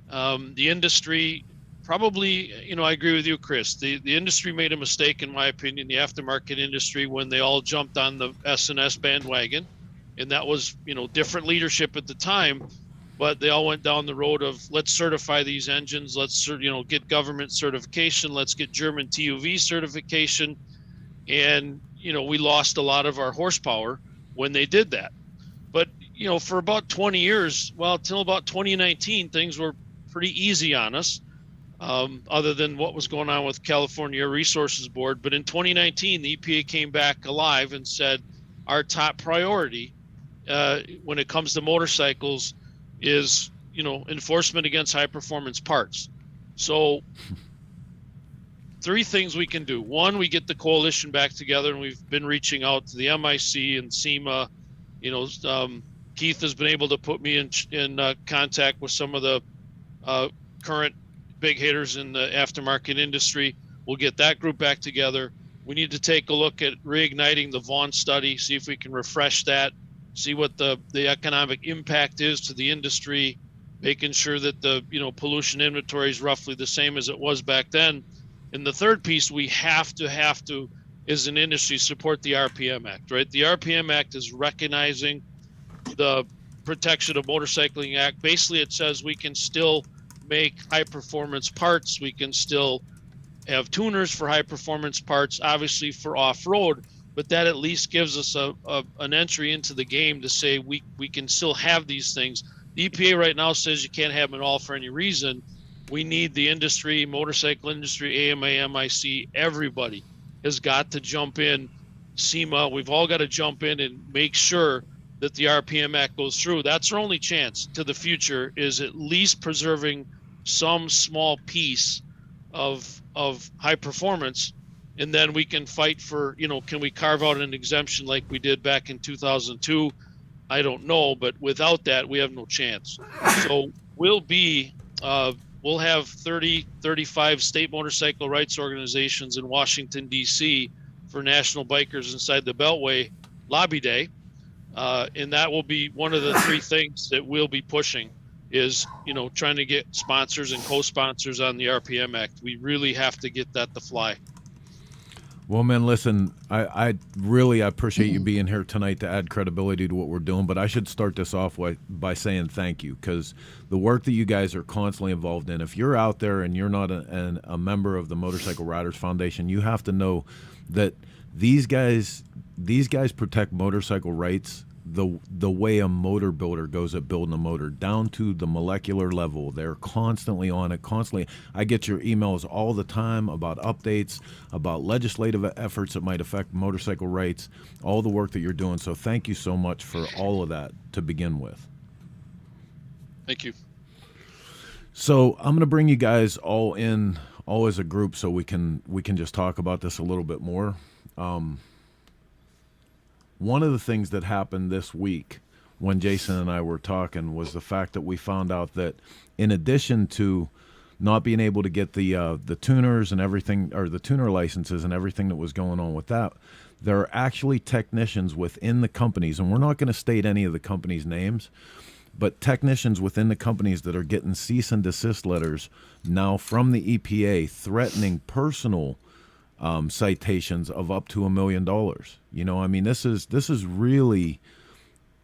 The industry probably, I agree with you, Chris. The industry made a mistake, in my opinion, the aftermarket industry, when they all jumped on the S&S bandwagon. And that was, different leadership at the time, but they all went down the road of, let's certify these engines. Let's, get government certification. Let's get German TUV certification. And, we lost a lot of our horsepower when they did that. But, for about 20 years, till about 2019, things were pretty easy on us, other than what was going on with California Resources Board. But in 2019, the EPA came back alive and said, our top priority when it comes to motorcycles is, enforcement against high performance parts. So 3 things we can do. 1, we get the coalition back together, and we've been reaching out to the MIC and SEMA. Keith has been able to put me in contact with some of the current big hitters in the aftermarket industry. We'll get that group back together. We need to take a look at reigniting the Vaughan study, see if we can refresh that, see what the economic impact is to the industry, making sure that the pollution inventory is roughly the same as it was back then. And the third piece we have to as an industry support the RPM Act, right? The RPM Act is recognizing the Protection of Motorcycling Act. Basically, it says we can still make high performance parts. We can still have tuners for high performance parts, obviously for off-road, but that at least gives us an entry into the game to say we can still have these things. The EPA right now says you can't have them at all for any reason. We need the industry, motorcycle industry, AMA, MIC, everybody has got to jump in. SEMA, we've all got to jump in and make sure that the RPM Act goes through. That's our only chance to the future, is at least preserving some small piece of high performance. And then we can fight for, can we carve out an exemption like we did back in 2002? I don't know, but without that, we have no chance. So we'll have 35 state motorcycle rights organizations in Washington, D.C. for National Bikers Inside the Beltway Lobby Day. And that will be one of the 3 things that we'll be pushing is, trying to get sponsors and co-sponsors on the RPM Act. We really have to get that to fly. Well, man, listen, I really appreciate you being here tonight to add credibility to what we're doing, but I should start this off by saying thank you, because the work that you guys are constantly involved in, if you're out there and you're not a member of the Motorcycle Riders Foundation, you have to know that these guys protect motorcycle rights the way a motor builder goes at building a motor, down to the molecular level. They're constantly on it, constantly. I get your emails all the time about updates, about legislative efforts that might affect motorcycle rights, all the work that you're doing. So thank you so much for all of that to begin with. Thank you. So I'm going to bring you guys all as a group so we can just talk about this a little bit more. One of the things that happened this week when Jason and I were talking was the fact that we found out that in addition to not being able to get the tuners and everything, or the tuner licenses and everything that was going on with that, there are actually technicians within the companies, and we're not going to state any of the companies' names, but technicians within the companies that are getting cease and desist letters now from the EPA threatening personal citations of up to $1 million. I mean, this is really,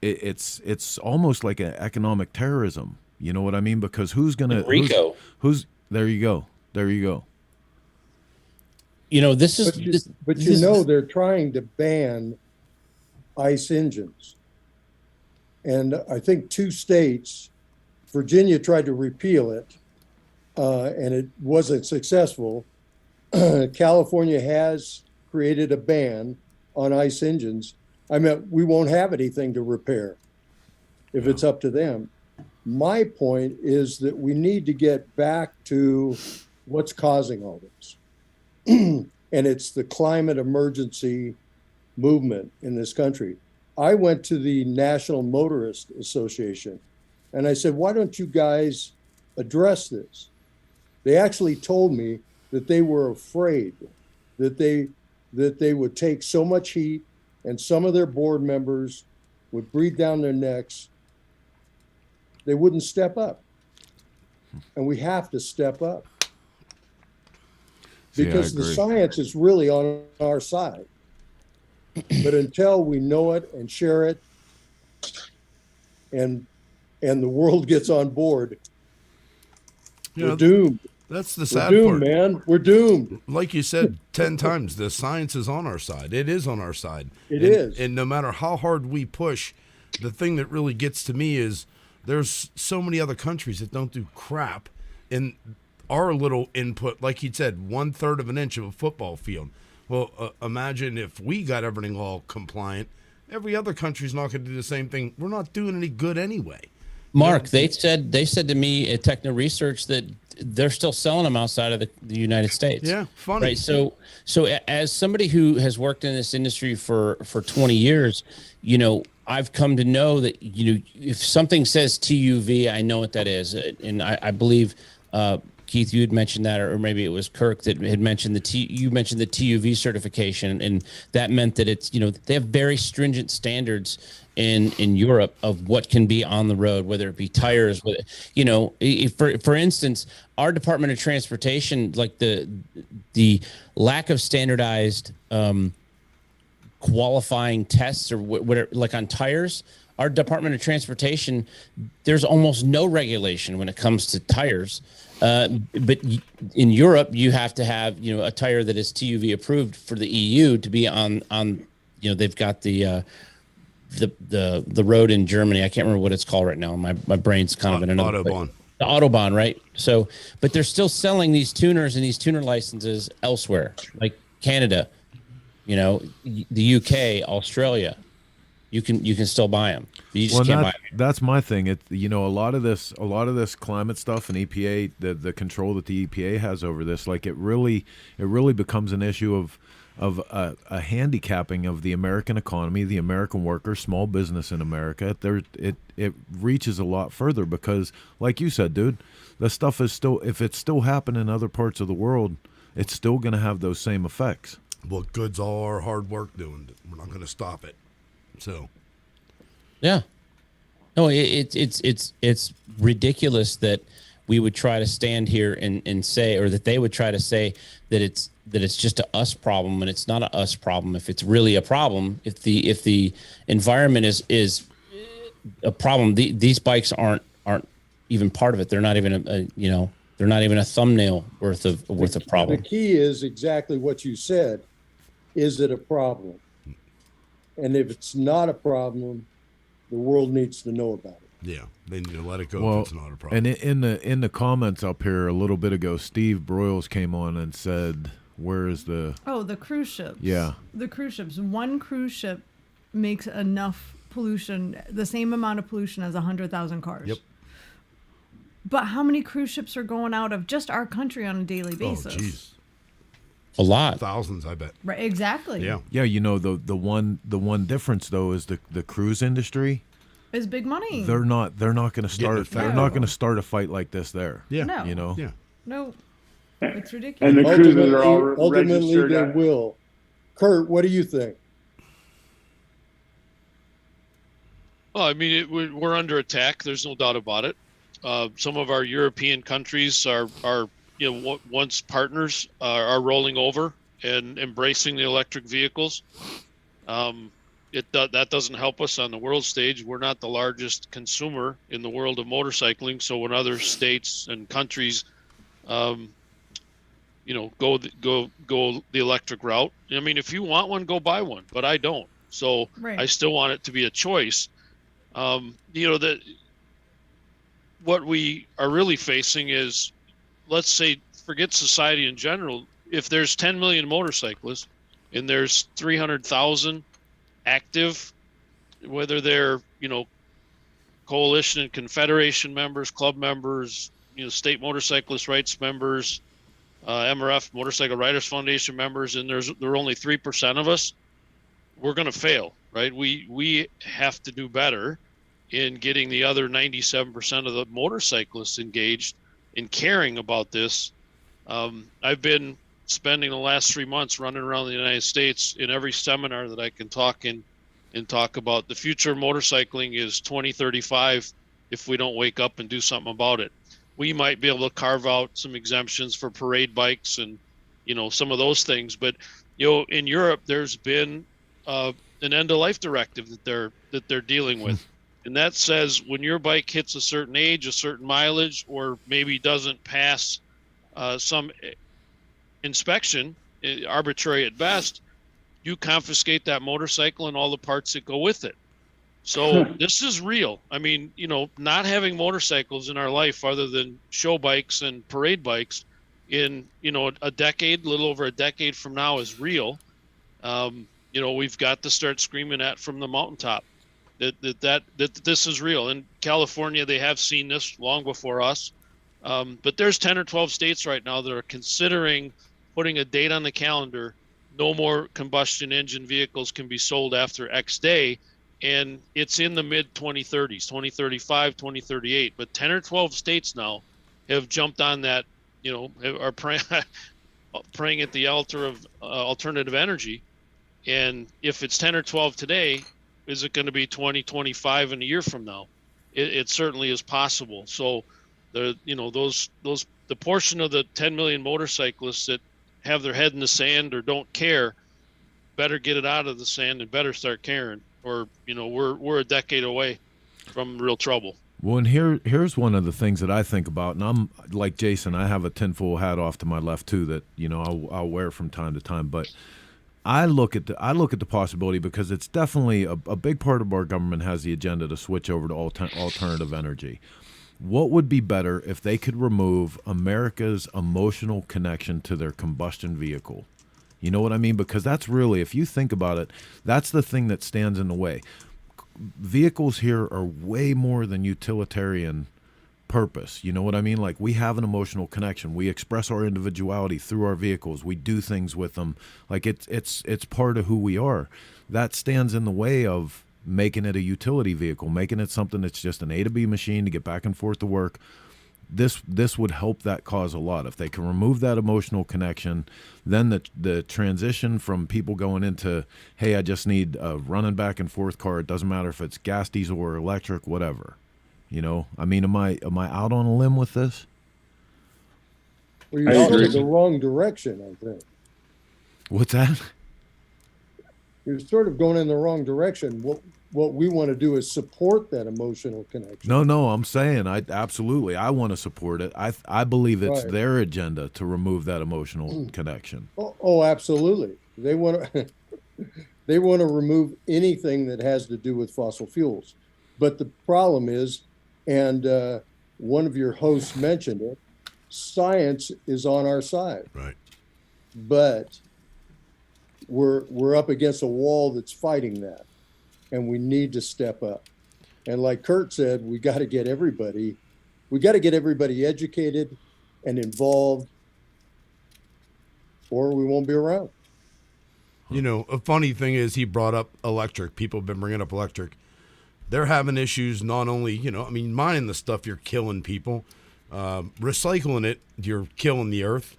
it's almost like an economic terrorism. You know what I mean? Because who's gonna RICO? Who's there? You go. There you go. This is. But they're trying to ban ICE engines, and I think 2 states, Virginia tried to repeal it, and it wasn't successful. California has created a ban on ICE engines. I mean, we won't have anything to repair if it's up to them. My point is that we need to get back to what's causing all this. And it's the climate emergency movement in this country. I went to the National Motorist Association and I said, why don't you guys address this? They actually told me that they were afraid that they would take so much heat and some of their board members would breathe down their necks. They wouldn't step up. And we have to step up. because the science is really on our side. But until we know it and share it, and the world gets on board, we're doomed. That's the sad part. We're doomed, man. We're doomed. Like you said 10 times, the science is on our side. It is on our side. It is. And no matter how hard we push, the thing that really gets to me is there's so many other countries that don't do crap. And our little input, like he said, 1/3 of an inch of a football field. Well, imagine if we got everything all compliant. Every other country's not going to do the same thing. We're not doing any good anyway. Mark, they said to me at Techno Research that they're still selling them outside of the United States. Yeah, funny. Right. So as somebody who has worked in this industry for 20 years, I've come to know that, if something says TUV, I know what that is. And I believe, Keith, you had mentioned that, or maybe it was Kirk that had mentioned you mentioned the TUV certification, and that meant that it's, they have very stringent standards in Europe of what can be on the road, whether it be tires, for instance, our Department of Transportation, like the lack of standardized qualifying tests or whatever, like on tires, our Department of Transportation, there's almost no regulation when it comes to tires. But in Europe, you have to have, a tire that is TUV approved for the EU to be on, they've got the road in Germany. I can't remember what it's called right now. My brain's kind of in another Autobahn. The Autobahn, right? So, but they're still selling these tuners and these tuner licenses elsewhere, like Canada, the UK, Australia. You can still buy them. You just can't buy them. That's my thing. A lot of this climate stuff and EPA, the control that the EPA has over this, like it really becomes an issue of a handicapping of the American economy, the American worker, small business in America. It reaches a lot further because, like you said, dude, the stuff is still, if it's still happening in other parts of the world, it's still going to have those same effects. What good's all our hard work doing? We're not going to stop it. So, yeah, no, it's ridiculous that we would try to stand here and say, or that they would try to say that it's just a us problem, and it's not a us problem. If it's really a problem, if the environment is a problem, these bikes aren't even part of it. They're not even they're not even a thumbnail worth of problem. The key is exactly what you said. Is it a problem? And if it's not a problem, the world needs to know about it. Yeah, they need to let it go if it's not a problem. And in the comments up here a little bit ago, Steve Broyles came on and said, where is the... Oh, the cruise ships. Yeah. The cruise ships. One cruise ship makes enough pollution, the same amount of pollution as 100,000 cars. Yep. But how many cruise ships are going out of just our country on a daily basis? Oh, jeez. A lot. Thousands, I bet. Right, exactly. Yeah. Yeah, the one difference though is the cruise industry is big money. They're not going to start they're not going to start a fight like this there. Yeah. No. Yeah. No. It's ridiculous. And the cruises are all ultimately registered. they will. Kurt, what do you think? Well, I mean, we're under attack. There's no doubt about it. Some of our European countries are once partners are rolling over and embracing the electric vehicles. That doesn't help us on the world stage. We're not the largest consumer in the world of motorcycling. So when other states and countries, go the electric route. I mean, if you want one, go buy one, but I don't. So Right. I still want it to be a choice. That what we are really facing is, let's say, forget society in general. If there's 10 million motorcyclists and there's 300,000 active, whether they're, coalition and confederation members, club members, state motorcyclist rights members, MRF, Motorcycle Riders Foundation members, and there are only 3% of us, we're going to fail, right? We have to do better in getting the other 97% of the motorcyclists engaged in caring about this. I've been spending the last 3 months running around the United States in every seminar that I can talk in and talk about the future of motorcycling is 2035 if we don't wake up and do something about it. We might be able to carve out some exemptions for parade bikes and some of those things. But, in Europe, there's been an end of life directive that they're dealing with. And that says when your bike hits a certain age, a certain mileage, or maybe doesn't pass some inspection, arbitrary at best, you confiscate that motorcycle and all the parts that go with it. So this is real. I mean, not having motorcycles in our life other than show bikes and parade bikes in, a decade, a little over a decade from now is real. We've got to start screaming at from the mountaintop that this is real. In California, they have seen this long before us. But there's 10 or 12 states right now that are considering putting a date on the calendar. No more combustion engine vehicles can be sold after X day. And it's in the mid 2030s, 2035, 2038. But 10 or 12 states now have jumped on that, are praying at the altar of alternative energy. And if it's 10 or 12 today, is it going to be 2025 and a year from now? It certainly is possible. So the portion of the 10 million motorcyclists that have their head in the sand or don't care, better get it out of the sand and better start caring, or we're a decade away from real trouble. Well, and here's one of the things that I think about, and I'm like Jason, I have a tinfoil hat off to my left too that I'll wear from time to time, but I look at the possibility, because it's definitely a big part of our government has the agenda to switch over to alternative energy. What would be better if they could remove America's emotional connection to their combustion vehicle? You know what I mean? Because that's really, if you think about it, that's the thing that stands in the way. Vehicles here are way more than utilitarian purpose. You know what I mean? Like, we have an emotional connection. We express our individuality through our vehicles. We do things with them. Like, it's part of who we are. That stands in the way of making it a utility vehicle, making it something that's just an A to B machine to get back and forth to work. This would help that cause a lot. If they can remove that emotional connection, then the transition from people going into, hey, I just need a running back and forth car. It doesn't matter if it's gas, diesel, or electric, whatever. I mean, am I out on a limb with this? Well, you're going in the wrong direction, I think. What's that? You're sort of going in the wrong direction. What we want to do is support that emotional connection. No, I'm saying I want to support it. I believe it's Right. their agenda to remove that emotional connection. Oh, absolutely. They want to remove anything that has to do with fossil fuels. But the problem is, and one of your hosts mentioned it, science is on our side. Right. But we're up against a wall that's fighting that, and we need to step up. And like Kurt said, we got to get everybody educated and involved, or we won't be around. A funny thing is, he brought up electric. People have been bringing up electric. They're having issues not only, mining the stuff, you're killing people. Recycling it, you're killing the earth.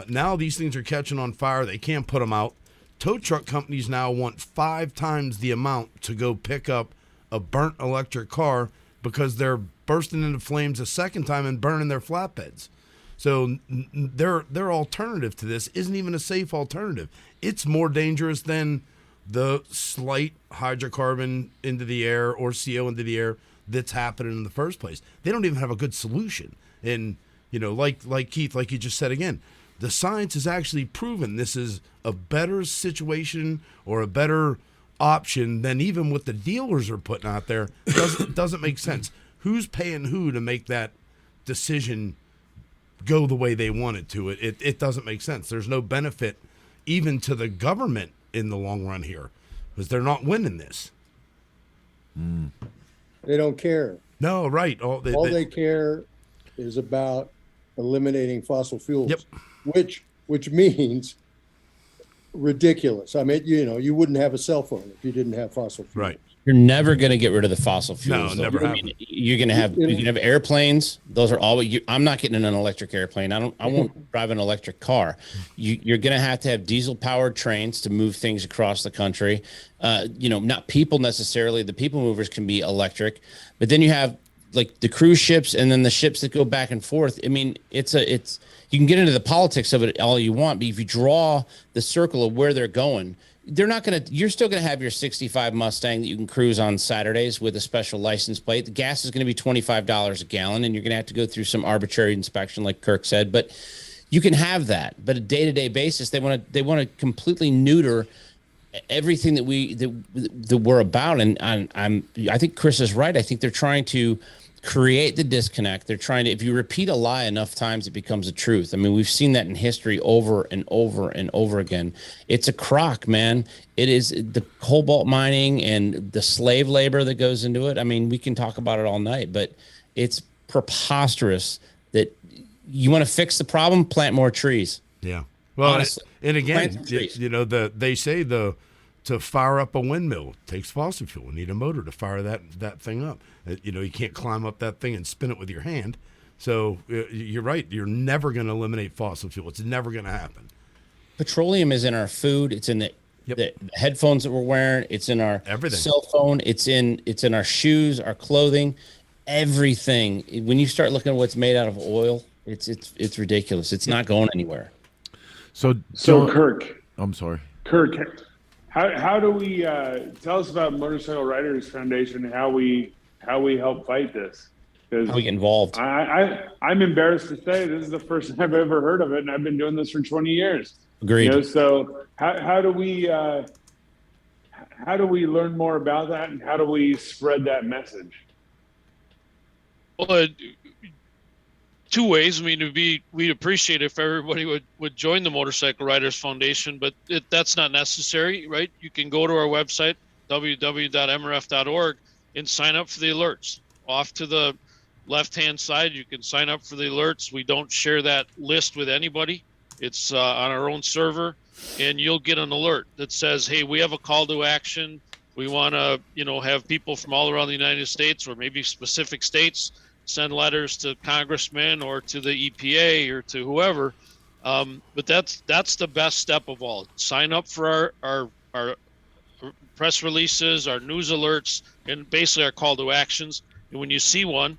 Now these things are catching on fire. They can't put them out. Tow truck companies now want 5 times the amount to go pick up a burnt electric car because they're bursting into flames a second time and burning their flatbeds. So their alternative to this isn't even a safe alternative. It's more dangerous than the slight hydrocarbon into the air or CO into the air that's happening in the first place. They don't even have a good solution. And, like Keith, like you just said again, the science has actually proven this is a better situation or a better option than even what the dealers are putting out there. Doesn't make sense. Who's paying who to make that decision go the way they want it to? It doesn't make sense. There's no benefit even to the government in the long run here, because they're not winning this. They don't care. No, right. All they care is about eliminating fossil fuels. Yep. Which means ridiculous. I mean, you wouldn't have a cell phone if you didn't have fossil fuels. Right. You're never going to get rid of the fossil fuels. No, never happen. You're going to have airplanes. Those are all. I'm not getting in an electric airplane. I won't drive an electric car. You're going to have diesel powered trains to move things across the country. Not people necessarily. The people movers can be electric, but then you have like the cruise ships and then the ships that go back and forth. I mean, it's you can get into the politics of it all you want, but if you draw the circle of where they're going, you're still going to have your 65 Mustang that you can cruise on Saturdays with a special license plate. The gas is going to be $25 a gallon, and you're going to have to go through some arbitrary inspection, like Kirk said, but you can have that. But a day-to-day basis, they want to completely neuter everything that we're about. And I think Chris is right. I think they're trying to create the disconnect. They're trying to, if you repeat a lie enough times, it becomes a truth. I mean, we've seen that in history over and over and over again. It's a crock, man. It is the cobalt mining and the slave labor that goes into it. I mean, we can talk about it all night, but it's preposterous that you want to fix the problem, plant more trees. Yeah. Well, Honestly, and again, they say to fire up a windmill takes fossil fuel. You need a motor to fire that thing up. You can't climb up that thing and spin it with your hand. So you're right. You're never going to eliminate fossil fuel. It's never going to happen. Petroleum is in our food. It's in the headphones that we're wearing. It's in our cell phone. It's in our shoes, our clothing, everything. When you start looking at what's made out of oil, it's ridiculous. It's not going anywhere. So Kirk, I'm sorry. Kirk, how do we tell us about Motorcycle Riders Foundation? How we help fight this? How we get involved? I'm embarrassed to say this is the first time I've ever heard of it, and I've been doing this for 20 years. Agreed. So how do we learn more about that, and how do we spread that message? Well, two ways. I mean, we'd appreciate if everybody would join the Motorcycle Riders Foundation, but that's not necessary, right? You can go to our website, www.mrf.org, and sign up for the alerts. Off to the left-hand side, you can sign up for the alerts. We don't share that list with anybody. It's on our own server, and you'll get an alert that says, hey, we have a call to action. We want to, have people from all around the United States or maybe specific states send letters to congressmen or to the EPA or to whoever. But that's the best step of all. Sign up for our press releases, our news alerts, and basically our call to actions. And when you see one,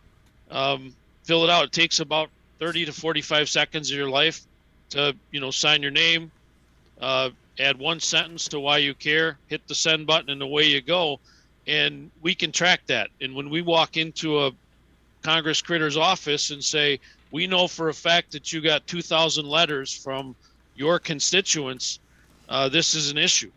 fill it out. It takes about 30 to 45 seconds of your life to, sign your name, add one sentence to why you care, hit the send button, and away you go. And we can track that. And when we walk into a Congress Critter's office and say, we know for a fact that you got 2,000 letters from your constituents, this is an issue.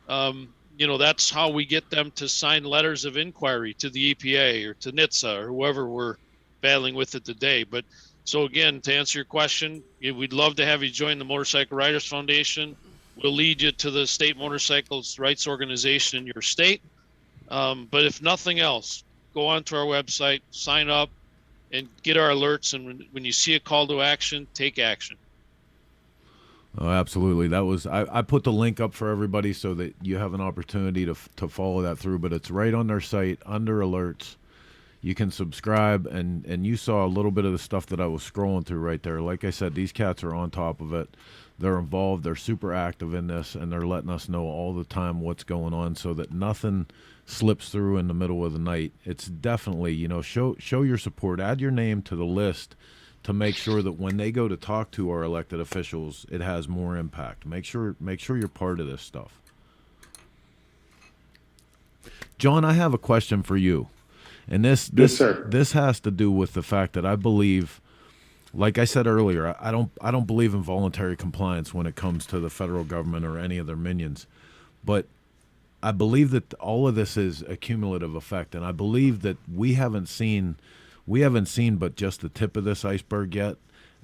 That's how we get them to sign letters of inquiry to the EPA or to NHTSA or whoever we're battling with it today. But so again, to answer your question, we'd love to have you join the Motorcycle Riders Foundation. We'll lead you to the state motorcycles rights organization in your state. But if nothing else, go onto our website, sign up, and get our alerts. And when you see a call to action, take action. Oh, absolutely. That was I put the link up for everybody so that you have an opportunity to follow that through. But it's right on their site under alerts. You can subscribe, and you saw a little bit of the stuff that I was scrolling through right there. Like I said, these cats are on top of it. They're involved. They're super active in this, and they're letting us know all the time what's going on so that nothing slips through in the middle of the night. It's definitely, show your support. Add your name to the list to make sure that when they go to talk to our elected officials, it has more impact. Make sure you're part of this stuff. John, I have a question for you. And this has to do with the fact that I believe, like I said earlier, I don't believe in voluntary compliance when it comes to the federal government or any of their minions. But I believe that all of this is a cumulative effect, and I believe that we haven't seen but just the tip of this iceberg yet,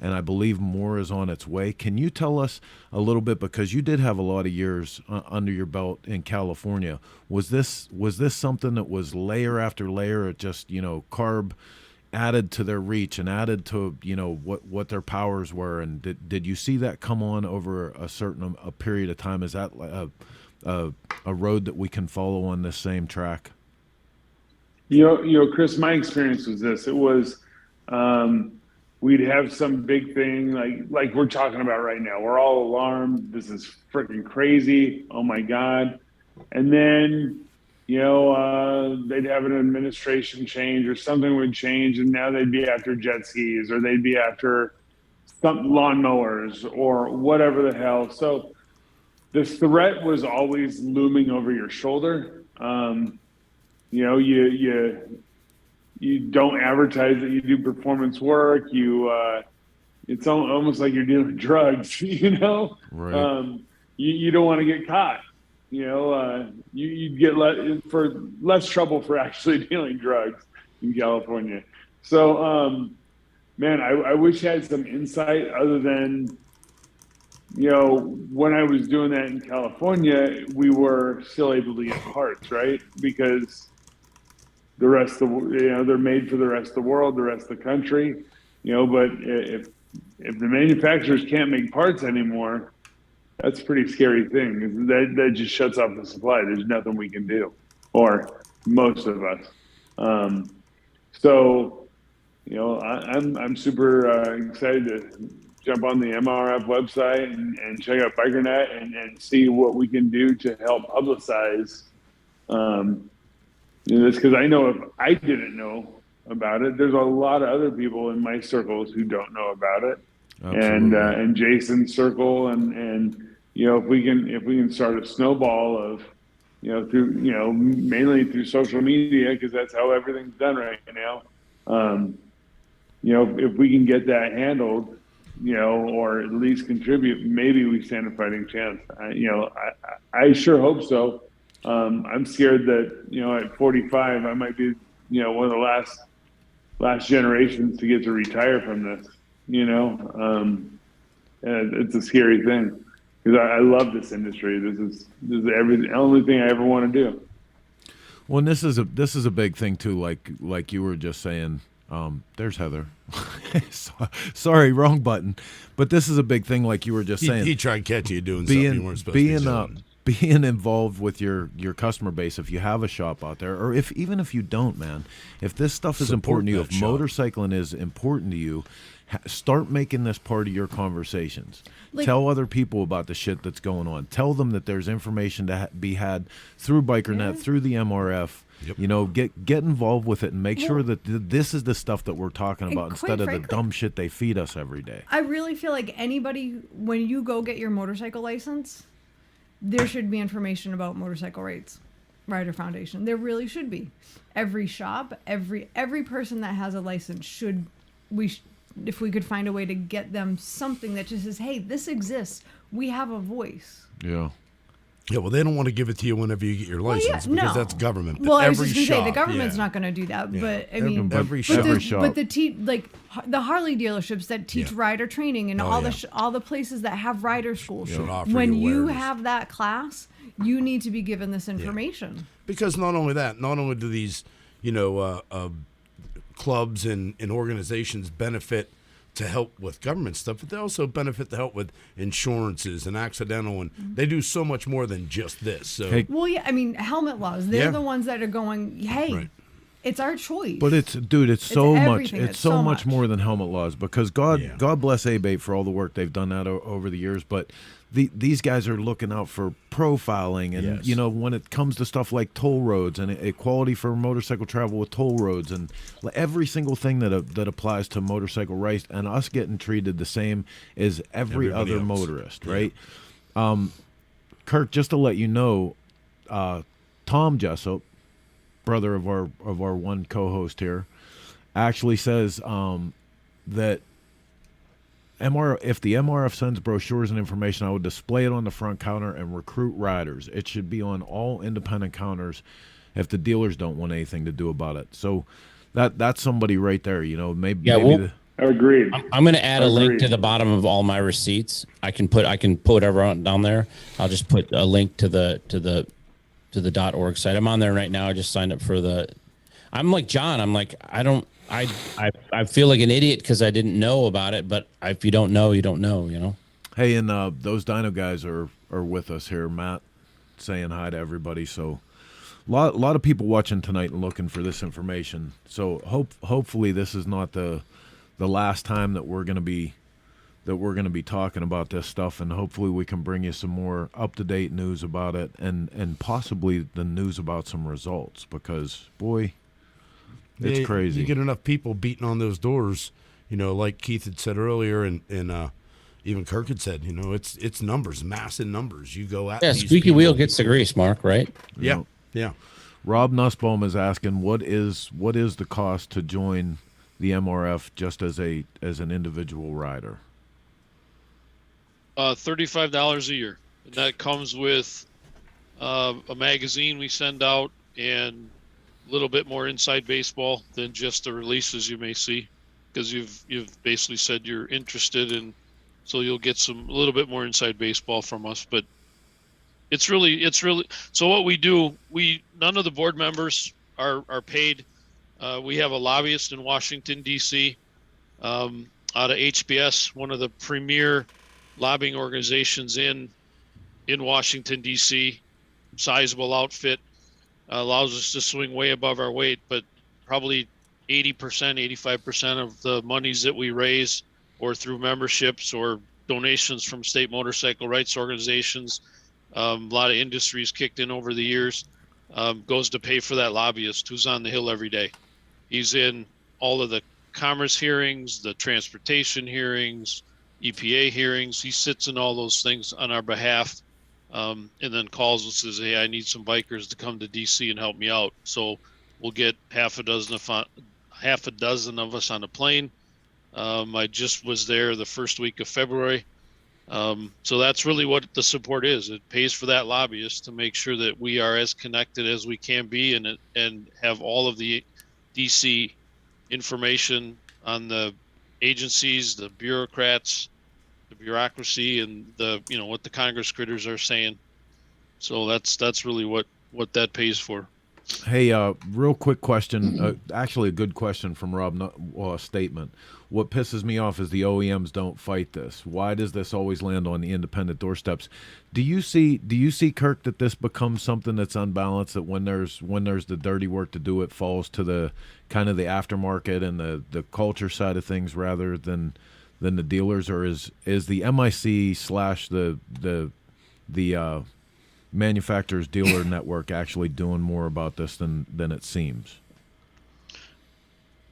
and I believe more is on its way. Can you tell us a little bit, because you did have a lot of years under your belt in California? Was this something that was layer after layer, just carb added to their reach and added to what their powers were, and did you see that come on over a period of time? Is that a road that we can follow on this same track? Chris, my experience was this. It was we'd have some big thing like we're talking about right now. We're all alarmed. This is freaking crazy. Oh my God. And then, they'd have an administration change or something would change, and now they'd be after jet skis or they'd be after some lawnmowers or whatever the hell. So the threat was always looming over your shoulder. You don't advertise that you do performance work. It's almost like you're dealing drugs, Right. You don't want to get caught. You'd get for less trouble for actually dealing drugs in California. So, man, I wish I had some insight other than, when I was doing that in California, we were still able to get parts, right? Because the rest of they're made for the rest of the world, the rest of the country, but if the manufacturers can't make parts anymore, that's a pretty scary thing. That just shuts off the supply. There's nothing we can do, or most of us. I'm super excited to jump on the MRF website and check out BikerNet and see what we can do to help publicize this, because I know if I didn't know about it, there's a lot of other people in my circles who don't know about it. Absolutely. And Jason's circle and if we can start a snowball of through mainly through social media, because that's how everything's done right now. If we can get that handled, or at least contribute, maybe we stand a fighting chance. I sure hope so. I'm scared that at 45 I might be one of the last generations to get to retire from this. And it's a scary thing, because I love this industry. This is the only thing I ever want to do. Well, and this is a big thing too. Like you were just saying. There's Heather. Sorry, wrong button. But this is a big thing, like you were just saying. He tried catching you doing something you weren't supposed to be doing. Being involved with your customer base, if you have a shop out there, or even if you don't, man, if this stuff is important to you, if motorcycling is important to you, start making this part of your conversations. Tell other people about the shit that's going on. Tell them that there's information to be had through BikerNet, through the MRF. Yep. Get involved with it and make sure that this is the stuff that we're talking about instead of the dumb shit they feed us every day. I really feel like anybody, when you go get your motorcycle license, there should be information about motorcycle rider foundation. There really should be. Every shop, every person that has a license if we could find a way to get them something that just says, hey, this exists, we have a voice. Yeah. Yeah, well, they don't want to give it to you whenever you get your license because that's government. But well, I was just going to say, the government's not going to do that. Yeah. But, I mean, every shop. But the Harley dealerships that teach rider training and all the places that have rider schools, when you have that class, you need to be given this information. Yeah. Because not only do these, clubs and organizations benefit to help with government stuff, but they also benefit to help with insurances and accidental, and they do so much more than just this. So, well, yeah, I mean, helmet laws, they're the ones that are going, hey, it's our choice. But it's so much. It's so much more than helmet laws, because God bless A-Bait for all the work they've done over the years, but these guys are looking out for profiling and, when it comes to stuff like toll roads and equality for motorcycle travel with toll roads and every single thing that applies to motorcycle rights and us getting treated the same as everybody other else. Motorist, right? Kirk, just to let you know, Tom Jessup, brother of our one co-host here, actually says that if the MRF sends brochures and information, I would display it on the front counter and recruit riders. It should be on all independent counters if the dealers don't want anything to do about it. So that's somebody right there, maybe. I agree. I'm going to add a link to the bottom of all my receipts. I can put everyone down there. I'll just put a link to the .org site. I'm on there right now. I just signed up for I'm like John. I'm like, I feel like an idiot because I didn't know about it, but if you don't know, you don't know, Hey, and those Dyno guys are with us here. Matt saying hi to everybody. So a lot of people watching tonight and looking for this information. So hopefully this is not the last time that we're going to be that we're going to be talking about this stuff, and hopefully we can bring you some more up-to-date news about it, and possibly the news about some results, because boy, it's crazy. You get enough people beating on those doors, like Keith had said earlier, and even Kirk had said, it's numbers, massive numbers. You go at squeaky wheel gets the grease, Mark, right? Yeah. Rob Nussbaum is asking, what is the cost to join the MRF just as an individual rider? $35 a year, and that comes with a magazine we send out and a little bit more inside baseball than just the releases you may see, because you've basically said you're interested in, so you'll get a little bit more inside baseball from us. But it's really so what we do, none of the board members are paid. We have a lobbyist in Washington D.C. Out of HBS, one of the premier lobbying organizations in Washington D.C. Sizable outfit, allows us to swing way above our weight, but probably 80%, 85% of the monies that we raise, or through memberships or donations from state motorcycle rights organizations, a lot of industries kicked in over the years, goes to pay for that lobbyist who's on the Hill every day. He's in all of the commerce hearings, the transportation hearings, EPA hearings. He sits in all those things on our behalf, and then calls and says, hey, I need some bikers to come to DC and help me out. So we'll get half a dozen of us on a plane. I just was there the first week of February. So that's really what the support is. It pays for that lobbyist to make sure that we are as connected as we can be, and have all of the DC information on the agencies, the bureaucrats, the bureaucracy, and what the Congress critters are saying. So that's really what that pays for. Hey, real quick question. Actually, a good question from Rob. Statement. What pisses me off is the OEMs don't fight this. Why does this always land on the independent doorsteps? Do you see, Kirk, that this becomes something that's unbalanced? That when there's the dirty work to do, it falls to the kind of the aftermarket and the culture side of things rather than the dealers, or is the MIC / the manufacturers dealer network actually doing more about this than it seems?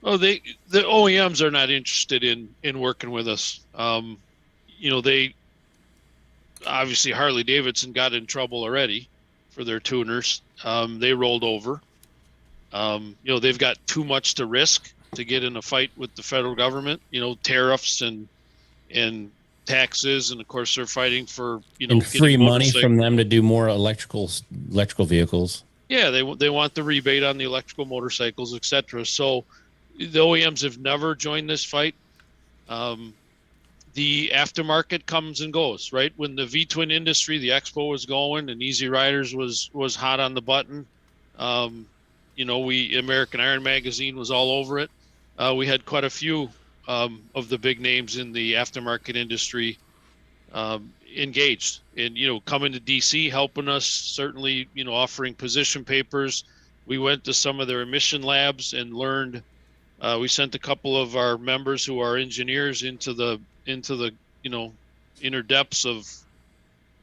Oh, the OEMs are not interested in working with us. They obviously, Harley Davidson got in trouble already for their tuners. They rolled over. They've got too much to risk to get in a fight with the federal government. Tariffs and taxes, and of course they're fighting for and free money from them to do more electrical vehicles. Yeah, they want the rebate on the electrical motorcycles, etc. So the OEMs have never joined this fight. The aftermarket comes and goes, right? When the V-twin industry, the Expo was going, and Easy Riders was hot on the button. American Iron Magazine was all over it. We had quite a few of the big names in the aftermarket industry engaged, and coming to DC, helping us, certainly offering position papers. We went to some of their emission labs and learned. We sent a couple of our members who are engineers into the inner depths of,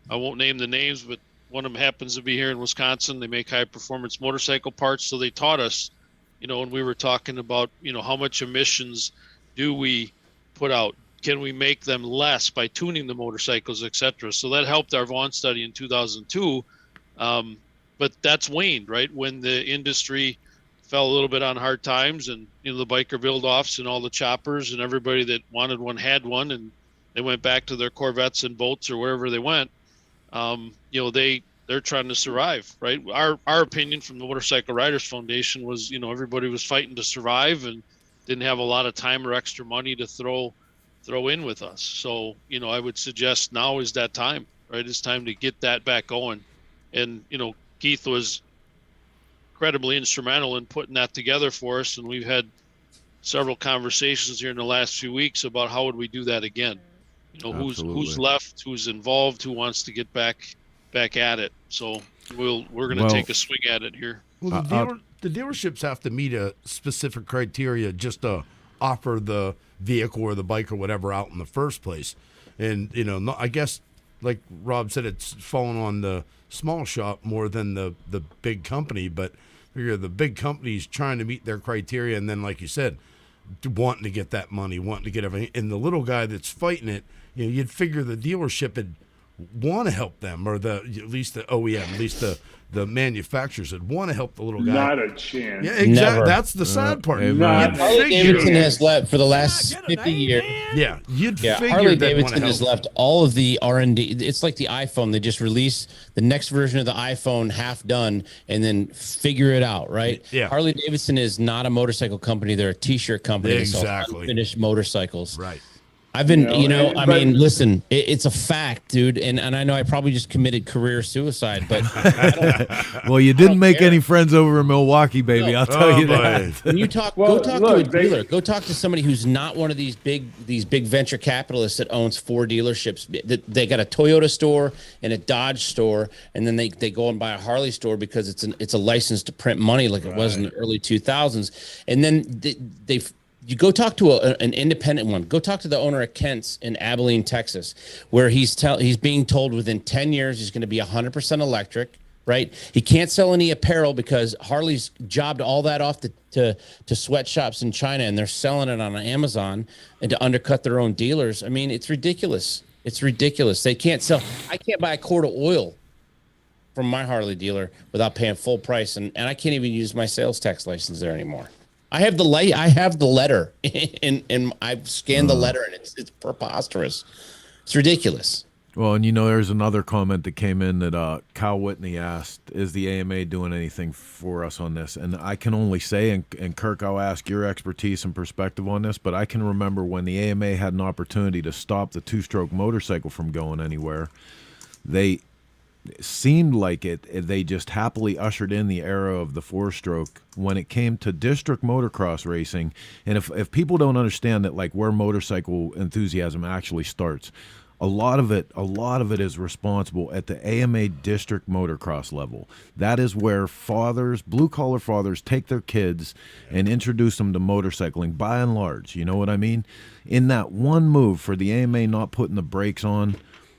I won't name the names, but one of them happens to be here in Wisconsin. They make high performance motorcycle parts, so they taught us, when we were talking about how much emissions do we put out? Can we make them less by tuning the motorcycles, etc.? So that helped our Vaughn study in 2002. But that's waned, right? When the industry fell a little bit on hard times, and the biker build-offs and all the choppers and everybody that wanted one had one, and they went back to their Corvettes and boats or wherever they went. They're trying to survive, right? Our opinion from the Motorcycle Riders Foundation was, everybody was fighting to survive and didn't have a lot of time or extra money to throw in with us. So, I would suggest now is that time, right? It's time to get that back going. And, Keith was incredibly instrumental in putting that together for us. And we've had several conversations here in the last few weeks about how would we do that again? Who's left, who's involved, who wants to get back at it. So we're going to take a swing at it here. Well, the dealerships have to meet a specific criteria just to offer the vehicle or the bike or whatever out in the first place. And, I guess, like Rob said, it's fallen on the small shop more than the big company, but figure the big company's trying to meet their criteria, and then, like you said, wanting to get that money, wanting to get everything. And the little guy that's fighting it, you'd figure the dealership would want to help them, or at least the OEM, at least the manufacturers would want to help the little guy. Not a chance. Yeah, exactly. Never. That's the sad part. Harley Davidson has left for the last 50 years. Yeah, figure Harley Davidson has left all of the R&D. It's like the iPhone. They just release the next version of the iPhone half done and then figure it out, right? Yeah. Harley Davidson is not a motorcycle company. They're a T-shirt company. Exactly. That sells unfinished motorcycles. Right. I've been, listen, it's a fact, dude. And I know I probably just committed career suicide, but well, you didn't make any friends over in Milwaukee, baby. I'll tell you that. When you talk, go talk to a dealer. Go talk to somebody who's not one of these big venture capitalists that owns 4 dealerships. They got a Toyota store and a Dodge store, and then they go and buy a Harley store because it's a license to print money like it was in the early 2000s. And then you go talk to an independent one. Go talk to the owner of Kent's in Abilene, Texas, where he's being told within 10 years he's going to be 100% electric, right? He can't sell any apparel because Harley's jobbed all that off to sweatshops in China, and they're selling it on Amazon and to undercut their own dealers. I mean, it's ridiculous. It's ridiculous. They can't sell. I can't buy a quart of oil from my Harley dealer without paying full price, and I can't even use my sales tax license there anymore. I have the letter, and I've scanned the letter, and it's preposterous. It's ridiculous. Well, and there's another comment that came in that Kyle Whitney asked, is the AMA doing anything for us on this? And I can only say, and Kirk, I'll ask your expertise and perspective on this, but I can remember when the AMA had an opportunity to stop the 2-stroke motorcycle from going anywhere, they seemed like they just happily ushered in the era of the 4-stroke when it came to district motocross racing. And if people don't understand that, like, where motorcycle enthusiasm actually starts, a lot of it is responsible at the AMA district motocross level. That is where fathers, blue-collar fathers, take their kids and introduce them to motorcycling, by and large. You know what I mean? In that one move for the AMA not putting the brakes on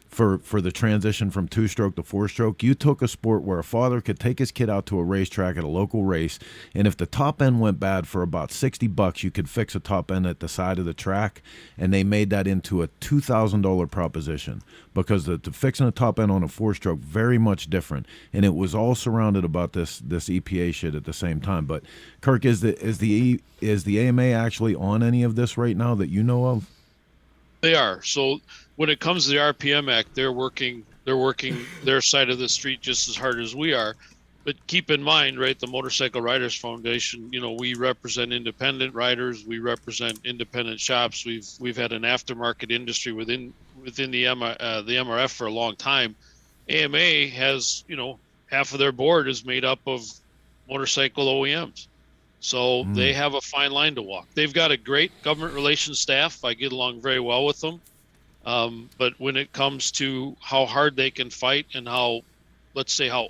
for the transition from 2-stroke to 4-stroke, you took a sport where a father could take his kid out to a racetrack at a local race, and if the top end went bad, for about $60, you could fix a top end at the side of the track, and they made that into a $2,000 proposition because the fixing a top end on a 4-stroke, very much different, and it was all surrounded about this EPA shit at the same time. But Kirk, is the AMA actually on any of this right now that you know of? They are. So when it comes to the RPM Act, they're working their side of the street just as hard as we are. But keep in mind, right, the Motorcycle Riders Foundation, we represent independent riders, we represent independent shops. We've had an aftermarket industry within the MRF for a long time. AMA has, half of their board is made up of motorcycle OEMs. So they have a fine line to walk. They've got a great government relations staff. I get along very well with them. But when it comes to how hard they can fight and how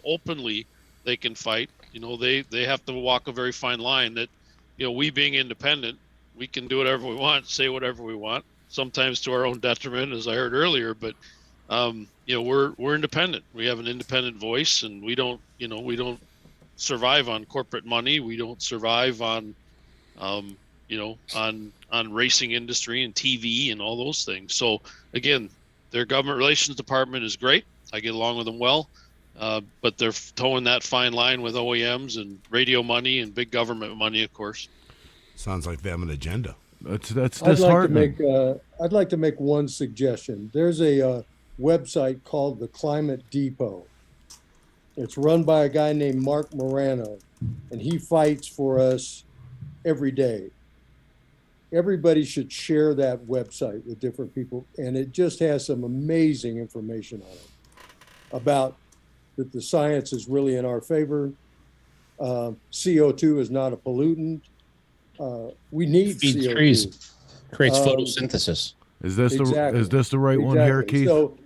openly they can fight, they have to walk a very fine line that, we being independent, we can do whatever we want, say whatever we want, sometimes to our own detriment, as I heard earlier. But, we're independent. We have an independent voice, and we don't survive on corporate money. We don't survive on racing industry and TV and all those things. So again, their government relations department is great. I get along with them well, but they're towing that fine line with OEMs and radio money and big government money, of course. Sounds like they have an agenda. That's disheartening. I'd like to make one suggestion. There's a website called the Climate Depot. It's run by a guy named Mark Morano, and he fights for us every day. Everybody should share that website with different people, and it just has some amazing information on it about that the science is really in our favor. CO2 is not a pollutant. We need feeds CO2. Trees, creates photosynthesis. Is this the right one here, Keith? So,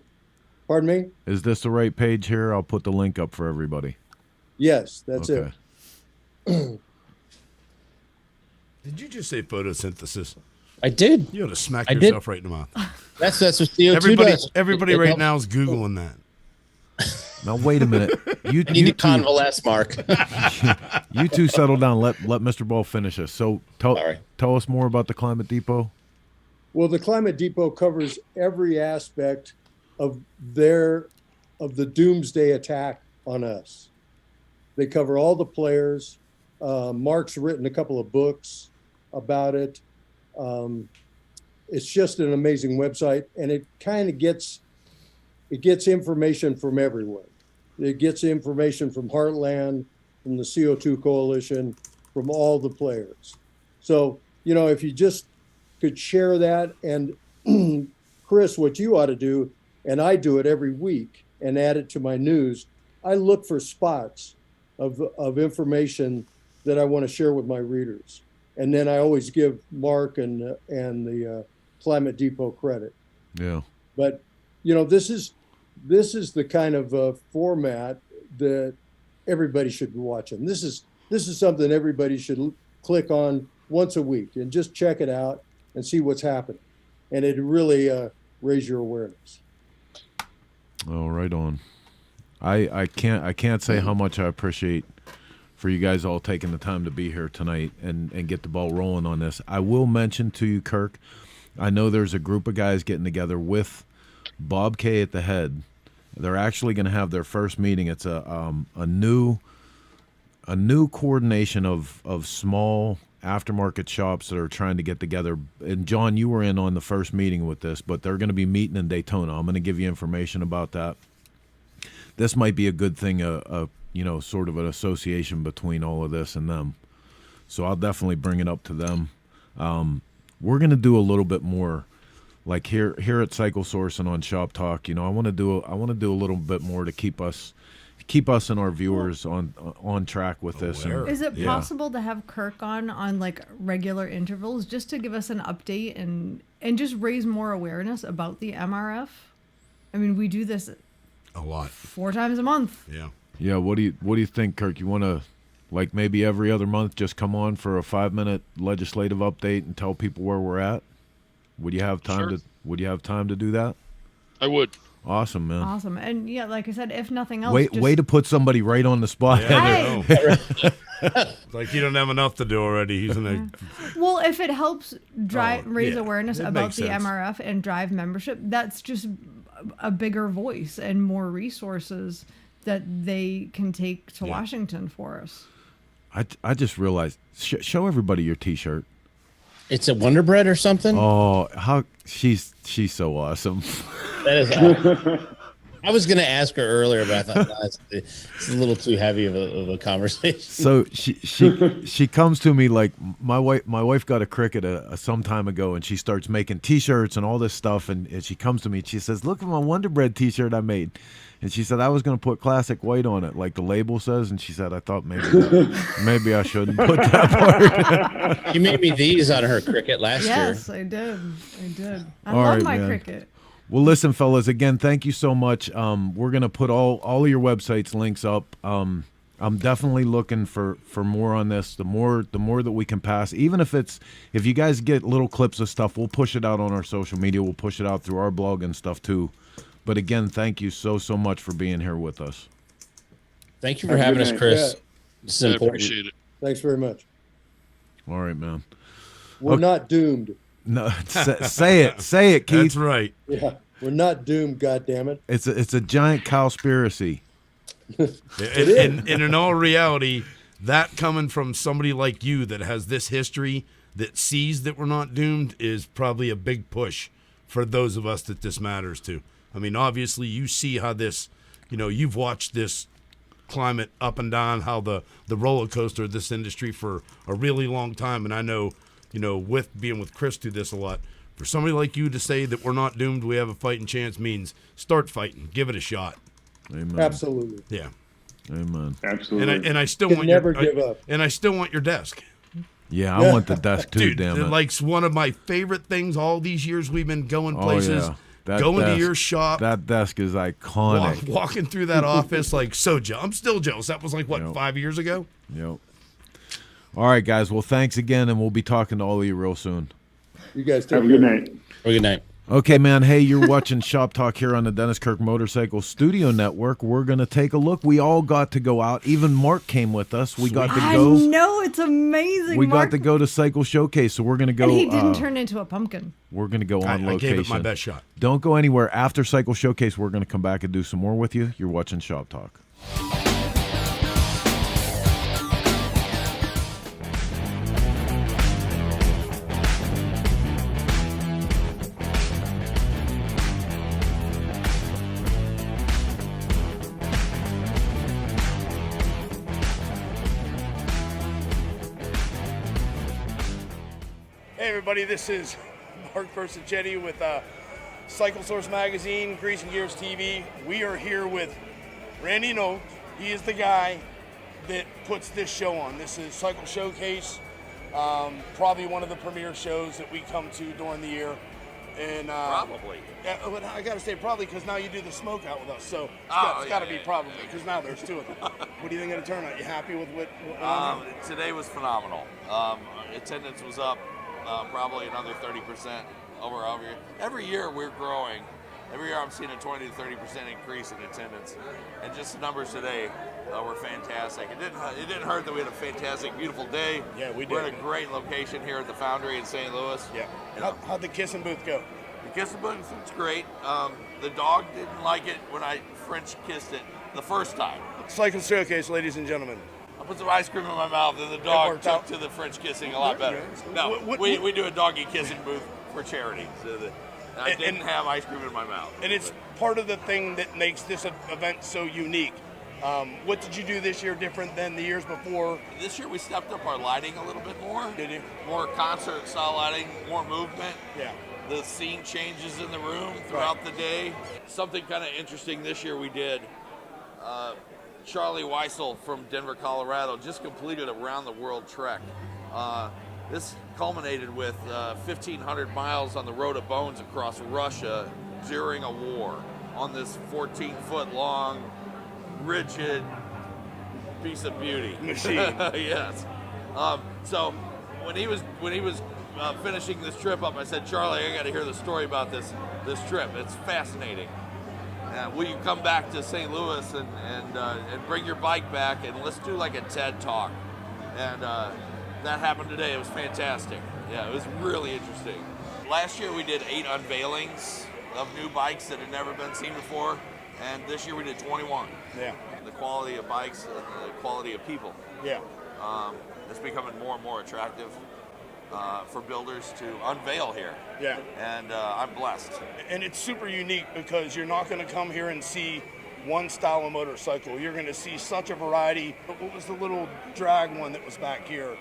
pardon me? Is this the right page here? I'll put the link up for everybody. Yes, that's it. Did you just say photosynthesis? I did. You ought to smack I yourself did. right in the mouth. That's what CO2 Everybody, does. everybody It right helps. now is Googling that. Now wait a minute. You I need to two, convalesce, Mark. you two settle down. Let Mr. Ball finish us. So Sorry. tell us more about the Climate Depot. Well, the Climate Depot covers every aspect of the doomsday attack on us. They cover all the players. Mark's written a couple of books about it. It's just an amazing website, and it kind of gets information from everyone. It gets information from Heartland, from the CO2 Coalition, from all the players. So, if you just could share that, and Chris, what you ought to do, and I do it every week and add it to my news, I look for spots of information that I want to share with my readers. And then I always give Mark and the Climate Depot credit. Yeah. But, this is the kind of format that everybody should be watching. This is something everybody should click on once a week and just check it out and see what's happening. And it really raise your awareness. Oh, right on. I can't say how much I appreciate for you guys all taking the time to be here tonight and get the ball rolling on this. I will mention to you, Kirk, I know there's a group of guys getting together with Bob K at the head. They're actually going to have their first meeting. It's a new coordination of small aftermarket shops that are trying to get together. And John, you were in on the first meeting with this, but they're going to be meeting in Daytona. I'm going to give you information about that. This might be a good thing, sort of an association between all of this and them. So I'll definitely bring it up to them. We're going to do a little bit more, like here at Cycle Source and on Shop Talk. I want to do a little bit more to keep us and our viewers on track with this. And, is it possible to have Kirk on like regular intervals just to give us an update and just raise more awareness about the MRF? I mean, we do this a lot, 4 times a month. Yeah. Yeah. What do you think, Kirk? You want to, like, maybe every other month just come on for a 5-minute legislative update and tell people where we're at? Would you have time to do that? I would. Awesome, man. Awesome. And yeah, like I said, if nothing else, way to put somebody right on the spot. Yeah, like you don't have enough to do already. He's in a. Well, if it helps raise yeah, awareness it about makes the sense. MRF and drive membership, that's just a bigger voice and more resources that they can take to Washington for us. I just realized. Show everybody your T-shirt. It's a Wonder Bread or something? Oh, how she's so awesome. That is awesome. I was going to ask her earlier, but I thought it's a little too heavy of a conversation. So she comes to me like my wife got a cricket some time ago, and she starts making T-shirts and all this stuff, and she comes to me and she says, "Look at my Wonder Bread T-shirt I made." And she said I was going to put classic white on it, like the label says. And she said I thought maybe I shouldn't put that part. You made me these on her cricket last year. Yes, I did. I All love right, my man. cricket. Well, listen, fellas, again, thank you so much. We're going to put all of your websites links up. I'm definitely looking for more on this. The more that we can pass, even if you guys get little clips of stuff, we'll push it out on our social media. We'll push it out through our blog and stuff too. But again, thank you so much for being here with us. Thank you for having us, Chris. This is I appreciate it. Thanks very much. All right, man. We're not doomed. No, say it, Keith. That's right. Yeah, we're not doomed. God damn it! It's a giant cowspiracy. And in all reality, that coming from somebody like you that has this history that sees that we're not doomed is probably a big push for those of us that this matters to. I mean, obviously, you see how this, you've watched this climate up and down, how the roller coaster of this industry for a really long time. And I know, with being with Chris through this a lot, for somebody like you to say that we're not doomed, we have a fighting chance means start fighting, give it a shot. Amen. Absolutely. Yeah. Amen. Absolutely. And I still Can want never give up. And I still want your desk. Yeah, I want the desk too. Dude, Damn it. like one of my favorite things all these years we've been going places. Oh, yeah. Going desk, to your shop. That desk is iconic. Walking through that office, like, so jealous. I'm still jealous. That was like, what, Yep. 5 years ago? Yep. All right, guys. Well, thanks again, and we'll be talking to all of you real soon. You guys Have a good night. Have a good night. Okay, man. Hey, you're watching Shop Talk here on the Dennis Kirk Motorcycle Studio Network. We're going to take a look. We all got to go out. Even Mark came with us. We got to go. I know, it's amazing. We Mark. got to go to Cycle Showcase, so we're going to go. And he didn't turn into a pumpkin. We're going to go on location. I gave it my best shot. Don't go anywhere. After Cycle Showcase, we're going to come back and do some more with you. You're watching Shop Talk. Hey everybody, this is Mark Persichetti with Cycle Source Magazine, Grease and Gears TV. We are here with Randy Noakes. He is the guy that puts this show on. This is Cycle Showcase, probably one of the premier shows that we come to during the year. And probably. Yeah, I gotta say probably because now you do the smoke out with us, so it's gotta be probably because now there's two of them. What do you think of the turnout? You happy with what today was phenomenal. Attendance was up. Probably another 30% over. Every year we're growing. Every year I'm seeing a 20 to 30% increase in attendance, and just the numbers today were fantastic. It didn't hurt that we had a fantastic, beautiful day. Yeah, we did. We're at a great location here at the Foundry in St. Louis. Yeah. How'd the kissing booth go? The kissing booth was great. The dog didn't like it when I French kissed it the first time. Cycle Showcase, ladies and gentlemen. I put some ice cream in my mouth, and the dog took to the French kissing a lot better. No, we do a doggy kissing booth for charity. So I didn't have ice cream in my mouth. And it's part of the thing that makes this event so unique. What did you do this year different than the years before? This year we stepped up our lighting a little bit more. Did you? More concert style lighting, more movement. Yeah. The scene changes in the room throughout the day. Something kind of interesting this year we did. Charlie Weissel from Denver, Colorado just completed a round-the-world trek. This culminated with 1,500 miles on the Road of Bones across Russia during a war on this 14-foot-long, rigid piece of beauty. Machine. Yes. So when he was finishing this trip up, I said, Charlie, I got to hear the story about this trip. It's fascinating. Will you come back to St. Louis and bring your bike back and let's do like a TED Talk? And that happened today. It was fantastic. Yeah, it was really interesting. Last year we did 8 unveilings of new bikes that had never been seen before, and this year we did 21. Yeah. The quality of bikes and the quality of people. Yeah. It's becoming more and more attractive for builders to unveil here. Yeah. And I'm blessed. And it's super unique because you're not going to come here and see one style of motorcycle. You're going to see such a variety. What was the little drag one that was back here?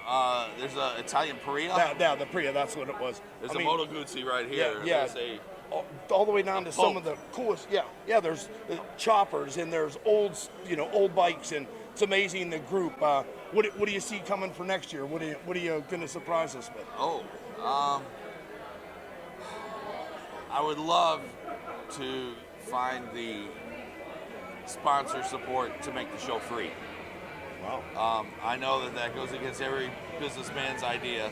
There's an Italian Pria. Yeah, the Pria, that's what it was. There's a Moto Guzzi right here. Yeah. There's all the way down to some of the coolest. Yeah. There's choppers and there's old bikes, and it's amazing the group. What do you see coming for next year? What are you going to surprise us with? I would love to find the sponsor support to make the show free. Wow. I know that goes against every businessman's idea,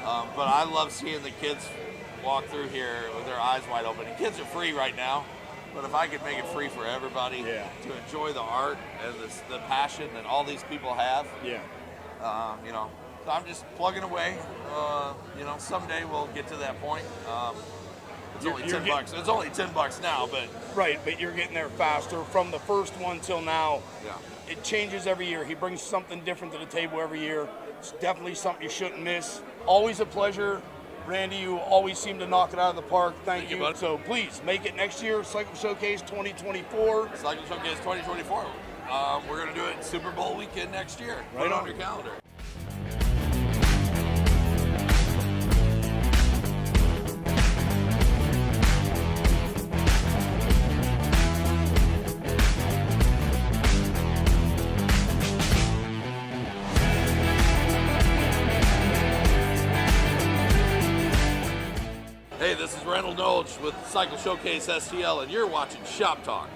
but I love seeing the kids walk through here with their eyes wide open. And kids are free right now, but if I could make it free for everybody to enjoy the art and the passion that all these people have, so I'm just plugging away. Someday we'll get to that point. It's only $10. It's only $10 now, but right. But you're getting there faster from the first one till now. Yeah. It changes every year. He brings something different to the table every year. It's definitely something you shouldn't miss. Always a pleasure, Randy. You always seem to knock it out of the park. Thank you. So please make it next year. Cycle Showcase 2024. Cycle Showcase 2024. We're going to do it Super Bowl weekend next year. Right Put it on your calendar. Hey, this is Reynold Nolch with Cycle Showcase STL, and you're watching Shop Talk.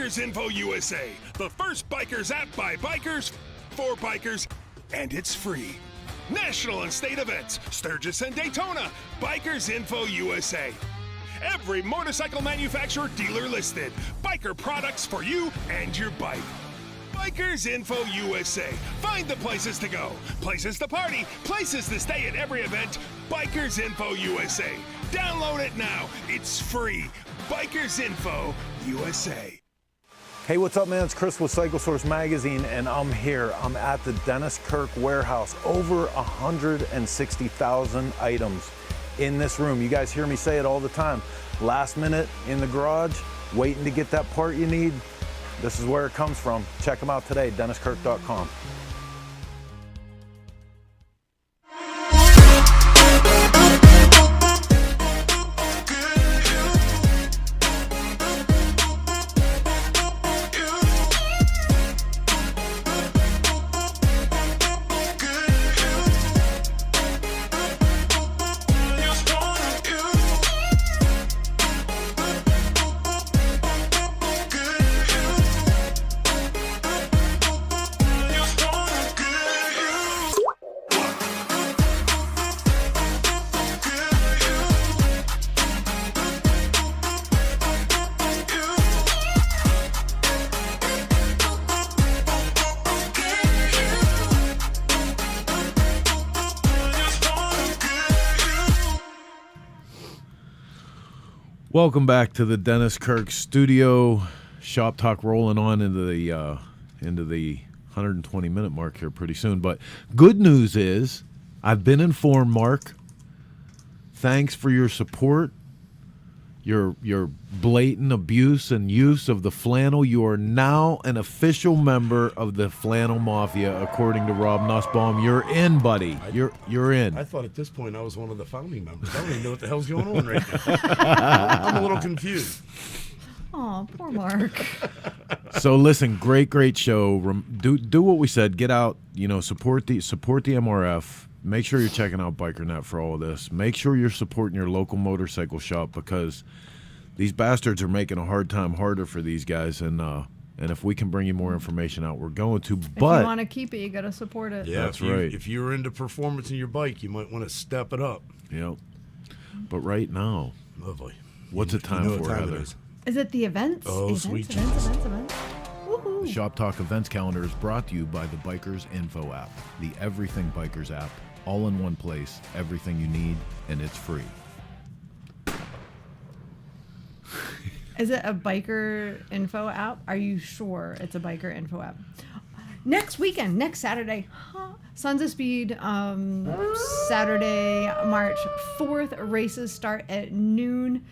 Bikers Info USA, the first bikers app by bikers, for bikers, and it's free. National and state events, Sturgis and Daytona, Bikers Info USA. Every motorcycle manufacturer dealer listed. Biker products for you and your bike. Bikers Info USA. Find the places to go, places to party, places to stay at every event. Bikers Info USA. Download it now. It's free. Bikers Info USA. Hey, what's up, man? It's Chris with Cycle Source Magazine, and I'm here. I'm at the Dennis Kirk warehouse. Over 160,000 items in this room. You guys hear me say it all the time. Last minute in the garage, waiting to get that part you need. This is where it comes from. Check them out today, DennisKirk.com. Welcome back to the Dennis Kirk studio. Shop Talk rolling on into the 120-minute mark here pretty soon. But good news is, I've been informed, Mark. Thanks for your support, your blatant abuse and use of the flannel. You are now an official member of the Flannel Mafia, according to Rob Nussbaum. You're in, buddy. You're in. I thought at this point I was one of the founding members. I don't even know what the hell's going on right now. I'm a little confused. Oh, poor Mark. So listen, great show. Do what we said. Get out. Support the MRF. Make sure you're checking out BikerNet for all of this. Make sure you're supporting your local motorcycle shop, because these bastards are making a hard time harder for these guys. And if we can bring you more information out, we're going to. But if you want to keep it, you got to support it. Yeah, that's right. If you're into performance in your bike, you might want to step it up. Yep. But right now, lovely. What's the time for, Heather? Is it the events? Oh, events, sweet events. The Shop Talk events calendar is brought to you by the Bikers Info app, the Everything Bikers app, all in one place, everything you need, and it's free. Is it a biker info app? Are you sure it's a biker info app? Next weekend, next Saturday, Sons of Speed, Saturday, March 4th. Races start at noon.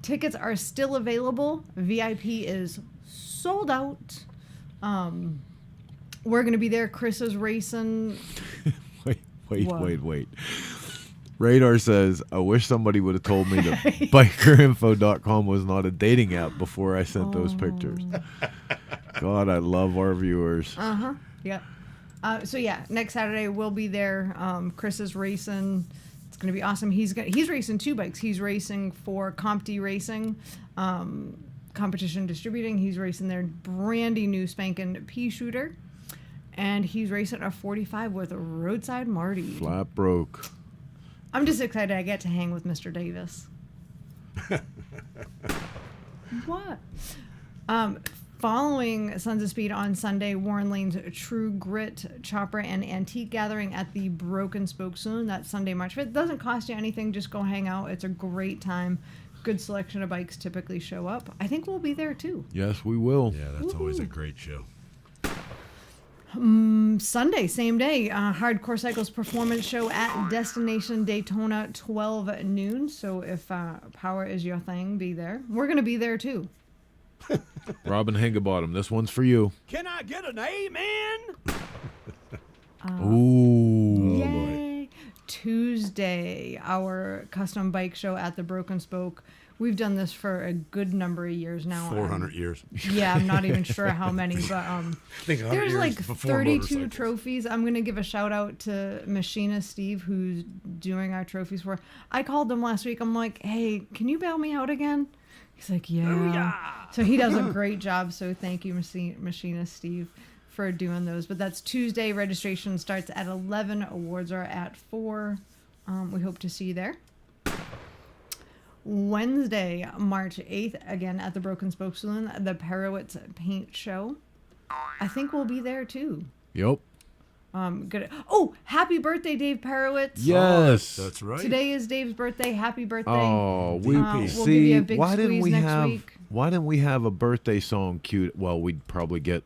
Tickets are still available. VIP is sold out. We're going to be there. Chris is racing. Wait. Radar says, I wish somebody would have told me that bikerinfo.com was not a dating app before I sent those pictures. God, I love our viewers. Yep. So yeah, next Saturday we'll be there. Chris is racing. It's going to be awesome. He's racing two bikes. He's racing for CompD Racing, Competition Distributing. He's racing their brandy new spanking pea shooter. And he's racing a 45 with a Roadside Marty. Flat broke. I'm just excited I get to hang with Mr. Davis. What? Following Sons of Speed on Sunday, Warren Lane's True Grit Chopper and Antique Gathering at the Broken Spoke Saloon. That's Sunday, March 5th. It doesn't cost you anything. Just go hang out. It's a great time. Good selection of bikes typically show up. I think we'll be there too. Yes, we will. Yeah, that's always a great show. Sunday, same day, Hardcore Cycles Performance Show at Destination Daytona, 12 noon. So if power is your thing, be there. We're going to be there too. Robin Higginbottom, this one's for you. Can I get an amen? Ooh. Yay. Tuesday, our custom bike show at the Broken Spoke. We've done this for a good number of years now. 400 years. Yeah, I'm not even sure how many, but there's like 32 trophies. I'm going to give a shout out to Machinist Steve, who's doing our trophies for. I called him last week. I'm like, hey, can you bail me out again? He's like, yeah. So he does a great job. So thank you, Machinist Steve, for doing those. But that's Tuesday. Registration starts at 11. Awards are at 4. We hope to see you there. Wednesday, March 8th, again at the Broken Spoke Saloon, the Perowitz Paint Show. I think we'll be there too. Yep. Good. Oh, happy birthday, Dave Perowitz. Yes. That's right. Today is Dave's birthday. Happy birthday. Oh, we'll see. give you a big Why didn't squeeze we next have? week. Why didn't we have a birthday song queued? Well, we'd probably get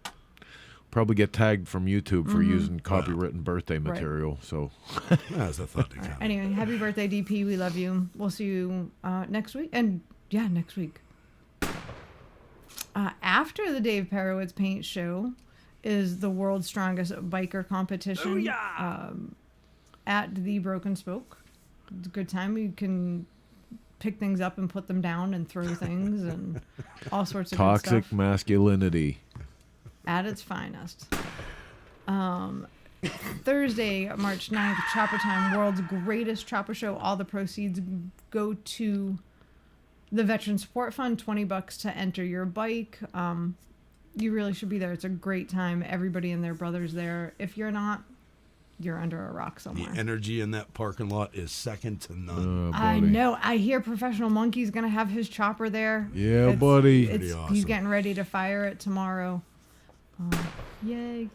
tagged from YouTube for using copywritten birthday material. So that's a thought. Anyway, happy birthday, DP. We love you. We'll see you next week. And yeah, next week. After the Dave Perowitz Paint Show is the world's strongest biker competition at the Broken Spoke. It's a good time. You can pick things up and put them down and throw things and all sorts of good toxic stuff. masculinity At its finest. Thursday, March 9th, Chopper Time, world's greatest chopper show. All the proceeds go to the Veteran Support Fund, $20 to enter your bike. You really should be there. It's a great time. Everybody and their brothers there. If you're not, you're under a rock somewhere. The energy in that parking lot is second to none. I know. I hear Professional Monkey's going to have his chopper there. Yeah, buddy. Awesome. He's getting ready to fire it tomorrow. Yay.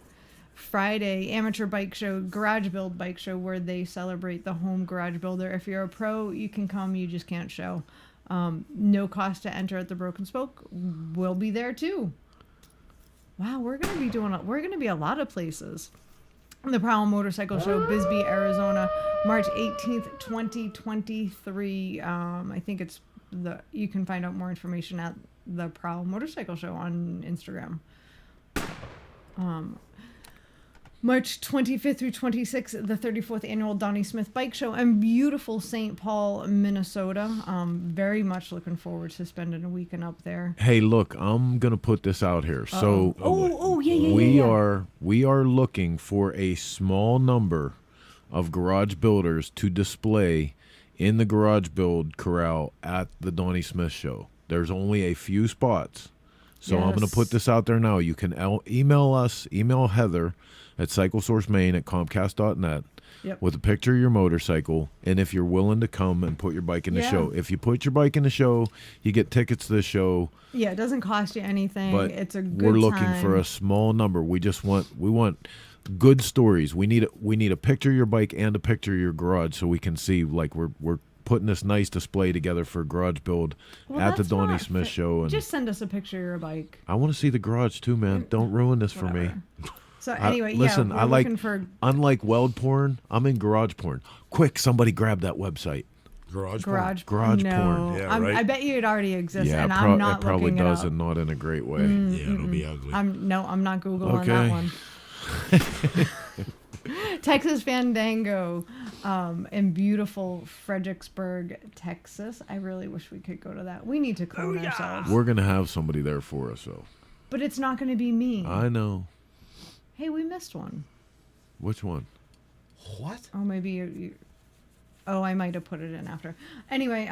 Friday, Amateur Bike Show, Garage Build Bike Show, where they celebrate the home garage builder. If you're a pro, you can come. You just can't show. No cost to enter at the Broken Spoke. We'll be there too. Wow, we're gonna be a lot of places. The Prowl Motorcycle Show, Bisbee, Arizona, March 18th, 2023. I think you can find out more information at the Prowl Motorcycle Show on Instagram. March 25th through 26th, the 34th annual Donnie Smith Bike Show in beautiful St. Paul, Minnesota. Very much looking forward to spending a weekend up there. Hey, look, I'm gonna put this out here. So, we are looking for a small number of garage builders to display in the garage build corral at the Donnie Smith Show. There's only a few spots, so I'm gonna put this out there now. You can email us, email Heather at cyclesourcemain@comcast.net with a picture of your motorcycle, and if you're willing to come and put your bike in the show. If you put your bike in the show, you get tickets to the show. Yeah, it doesn't cost you anything. But it's a good we're looking time. for a small number. We want good stories. We need a picture of your bike and a picture of your garage so we can see like we're putting this nice display together for garage build at the Donnie Smith Show. And just send us a picture of your bike. I want to see the garage too, man. Don't ruin this for me. So anyway, listen, we're I like looking for unlike weld porn, I'm in garage porn. Quick, somebody grab that website. Garage porn. Yeah, right. I bet you it already exists, Yeah, and I'm not it probably looking does, it up. and not in a great way. Yeah, it'll be ugly. I'm not Googling that one. Texas Fandango in beautiful Fredericksburg, Texas. I really wish we could go to that. We need to clone ourselves. We're gonna have somebody there for us, though. But it's not going to be me. I know. Hey, we missed one. Which one? What? Oh, maybe you. Oh, I might have put it in after. Anyway,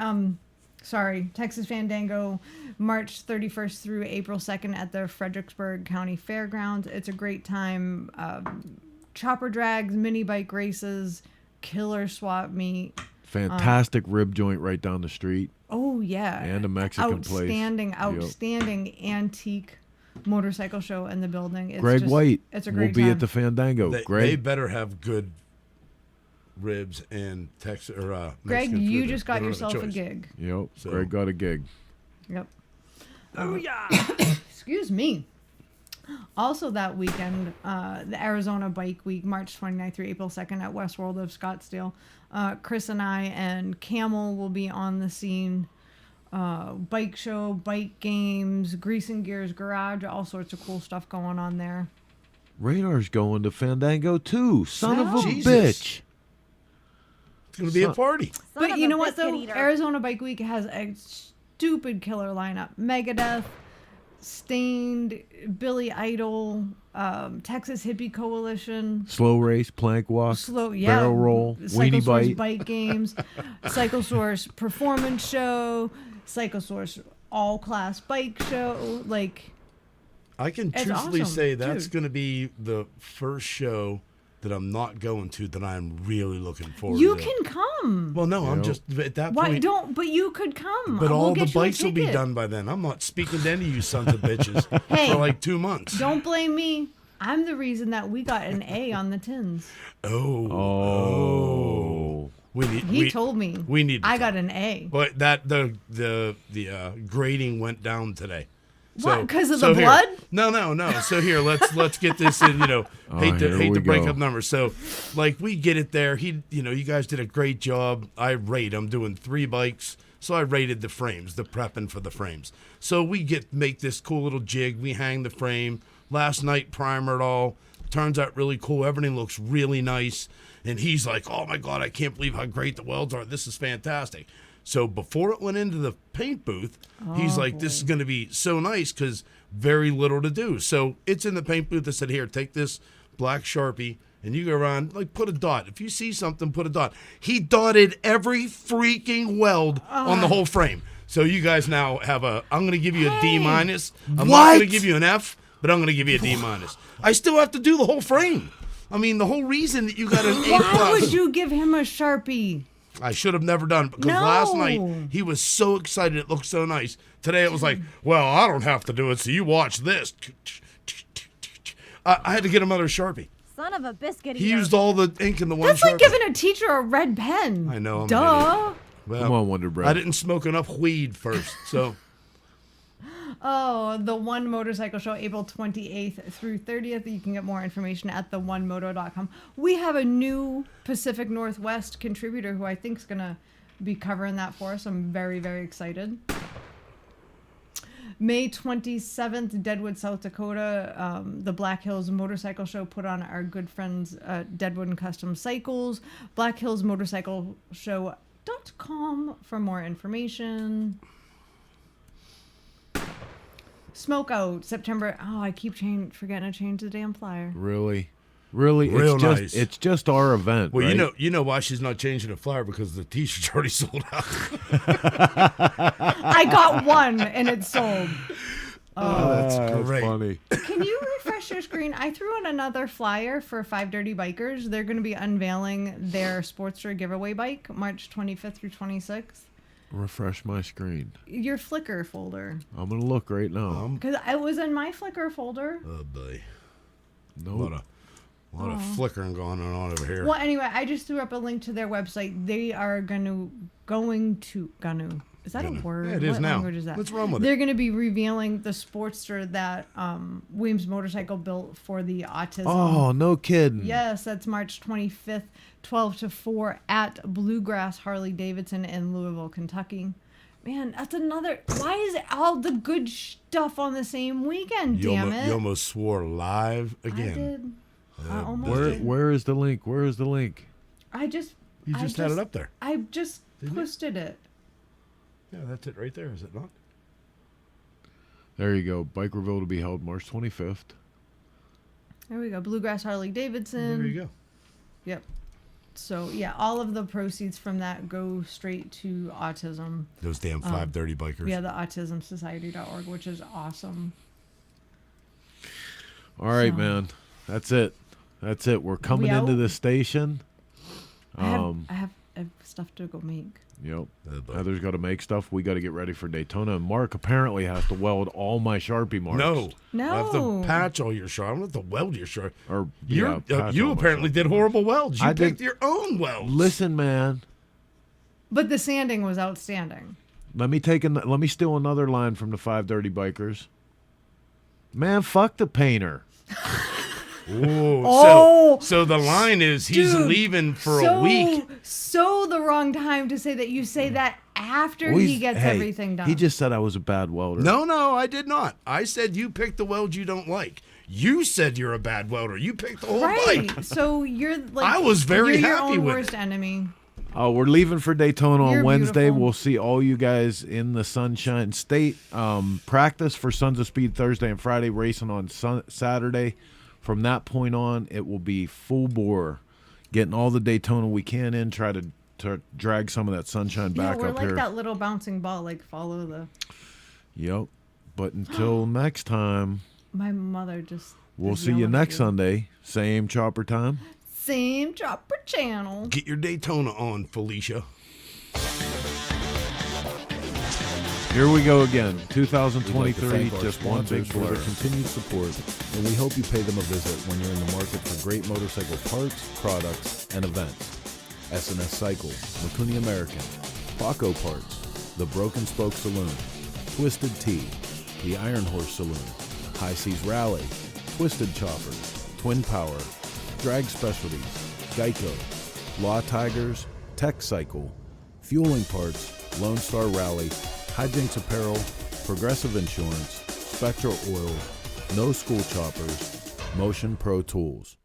sorry. Texas Fandango, March 31st through April 2nd at the Fredericksburg County Fairgrounds. It's a great time. Chopper drags, mini bike races, killer swap meet. Fantastic rib joint right down the street. Oh, yeah. And a Mexican place. Outstanding antique motorcycle show in the building. It's Greg White it's a great will be time. at the Fandango. They better have good ribs and Texas or Greg, Mexican you food. just They got don't have yourself a choice. gig. Yep. So- Greg got a gig. Yep. Oh yeah. Excuse me. Also that weekend, the Arizona Bike Week, March 29th through April 2nd at Westworld of Scottsdale. Chris and I and Camel will be on the scene. Bike show, bike games, Grease and Gears Garage, all sorts of cool stuff going on there. Radar's going to Fandango too. Son of a Jesus. bitch. It's going to be a party. But you know what though? Arizona Bike Week has a stupid killer lineup. Megadeth, Stained, Billy Idol, Texas Hippie Coalition, Slow race, plank walk, barrel roll, weenie Cyclesource bite. Bike Games, Cyclesource Performance Show, Cyclesource all-class bike show. Like, I can it's truthfully awesome, say that's dude. going to be the first show that I'm not going to that I'm really looking forward You to. can come. Well, no, I'm just at that Why point. don't? But you could come. But We'll all the get you a bikes will be ticket. done by then. I'm not speaking to any of you sons of bitches Hey, for like 2 months. Don't blame me. I'm the reason that we got an A on the tins. Oh. He told me. We need. I got an A. But that the grading went down today. What? Because of the here- blood? No. So here, let's get this in. here Hate we to break go. up numbers. So, like, we get it there. You guys did a great job. I rate. I'm doing 3 bikes, so I rated the frames, the prepping for the frames. So we make this cool little jig. We hang the frame. Last night, primer it all. Turns out really cool. Everything looks really nice. And he's like, "Oh my God, I can't believe how great the welds are. This is fantastic." So before it went into the paint booth, he's like, "This is going to be so nice because very little to do." So it's in the paint booth. I said, "Here, take this black Sharpie and you go around, like, put a dot. If you see something, put a dot." He dotted every freaking weld on the whole frame. So you guys now have I'm going to give you a D-. I'm not going to give you an F, but I'm going to give you a D-. I still have to do the whole frame. I mean, the whole reason that you got an A+. Why would you give him a Sharpie? I should have never done it because last night he was so excited. It looked so nice. Today it was like, "Well, I don't have to do it, so you watch this." I had to get another Sharpie. Son of a biscuit. He used all the ink in the one That's Sharpie. like giving a teacher a red pen. I know. I'm an Duh. idiot. Well, Come on, Wonder Bread. I didn't smoke enough weed first, so. Oh, the One Motorcycle Show, April 28th through 30th. You can get more information at theonemoto.com. We have a new Pacific Northwest contributor who I think is going to be covering that for us. I'm very, very excited. May 27th, Deadwood, South Dakota. The Black Hills Motorcycle Show put on our good friends Deadwood and Custom Cycles. blackhillsmotorcycleshow.com for more information. Smoke Out, September. Oh, I keep forgetting to change the damn flyer. Really? Real it's nice. just it's just our event. Well, right? you know why she's not changing the flyer because the t-shirt's already sold out. I got one and it's sold. Oh, that's great. Funny. Can you refresh your screen? I threw in another flyer for 5 Dirty Bikers. They're going to be unveiling their Sportster giveaway bike March 25th through 26th. Refresh my screen. Your Flickr folder. I'm gonna look right now. Because I was in my Flickr folder. Oh boy. Nope. A lot of flickering going on over here. Well, anyway, I just threw up a link to their website. They are going to. Is that a word? Yeah, it is what now. language is that? What's wrong with it? They're going to be revealing the Sportster that Williams Motorcycle built for the autism. Oh, no kidding. Yes, that's March 25th, 12 to 4 at Bluegrass Harley Davidson in Louisville, Kentucky. Man, that's another. Why is all the good stuff on the same weekend? Damn it! You almost swore live again. I did. I almost did. Where is the link? Where is the link? I just. You just had it up there. I just posted it. Yeah, that's it right there, is it not? There you go. Bike reveal to be held March 25th. There we go. Bluegrass Harley Davidson. There you go. Yep. So yeah, all of the proceeds from that go straight to autism. Those damn 5 Dirty Bikers. Yeah, the autismsociety.org, which is awesome. All right, man. That's it. We're coming We into out? the station. I have stuff to go make. Yep. Heather's got to make stuff. We got to get ready for Daytona. And Mark apparently has to weld all my Sharpie marks. No. I have to patch all your Sharpie. I don't have to weld your Sharpie. Or you apparently did horrible welds. You picked your own welds. Listen, man. But the sanding was outstanding. Let me steal another line from the 5 Dirty Bikers. Man, fuck the painter. Ooh, so the line is he's leaving for a week. So the wrong time to say that. You say that after he gets everything done. He just said I was a bad welder. No, I did not. I said you picked the weld you don't like. You said you're a bad welder. You picked the whole bike. So you're like I was very you're happy your own with worst enemy. Oh, we're leaving for Daytona on You're Wednesday. beautiful. We'll see all you guys in the Sunshine State. Practice for Sons of Speed Thursday and Friday, racing on Saturday. From that point on, it will be full bore, getting all the Daytona we can in, try to drag some of that sunshine back we're up like here. that little bouncing ball, like follow the... Yep. But until next time, My mother just. we'll is see you yelling next at Sunday. Same chopper time. Same chopper channel. Get your Daytona on, Felicia. Here we go again. We'd like 2023, to thank our just one big sponsors for blur. their continued support, and we hope you pay them a visit when you're in the market for great motorcycle parts, products, and events. S&S Cycle, Makuni American, Paco Parts, The Broken Spoke Saloon, Twisted Tea, The Iron Horse Saloon, High Seas Rally, Twisted Choppers, Twin Power, Drag Specialties, Geico, Law Tigers, Tech Cycle, Fueling Parts, Lone Star Rally, Hijinks Apparel, Progressive Insurance, Spectral Oil, No School Choppers, Motion Pro Tools.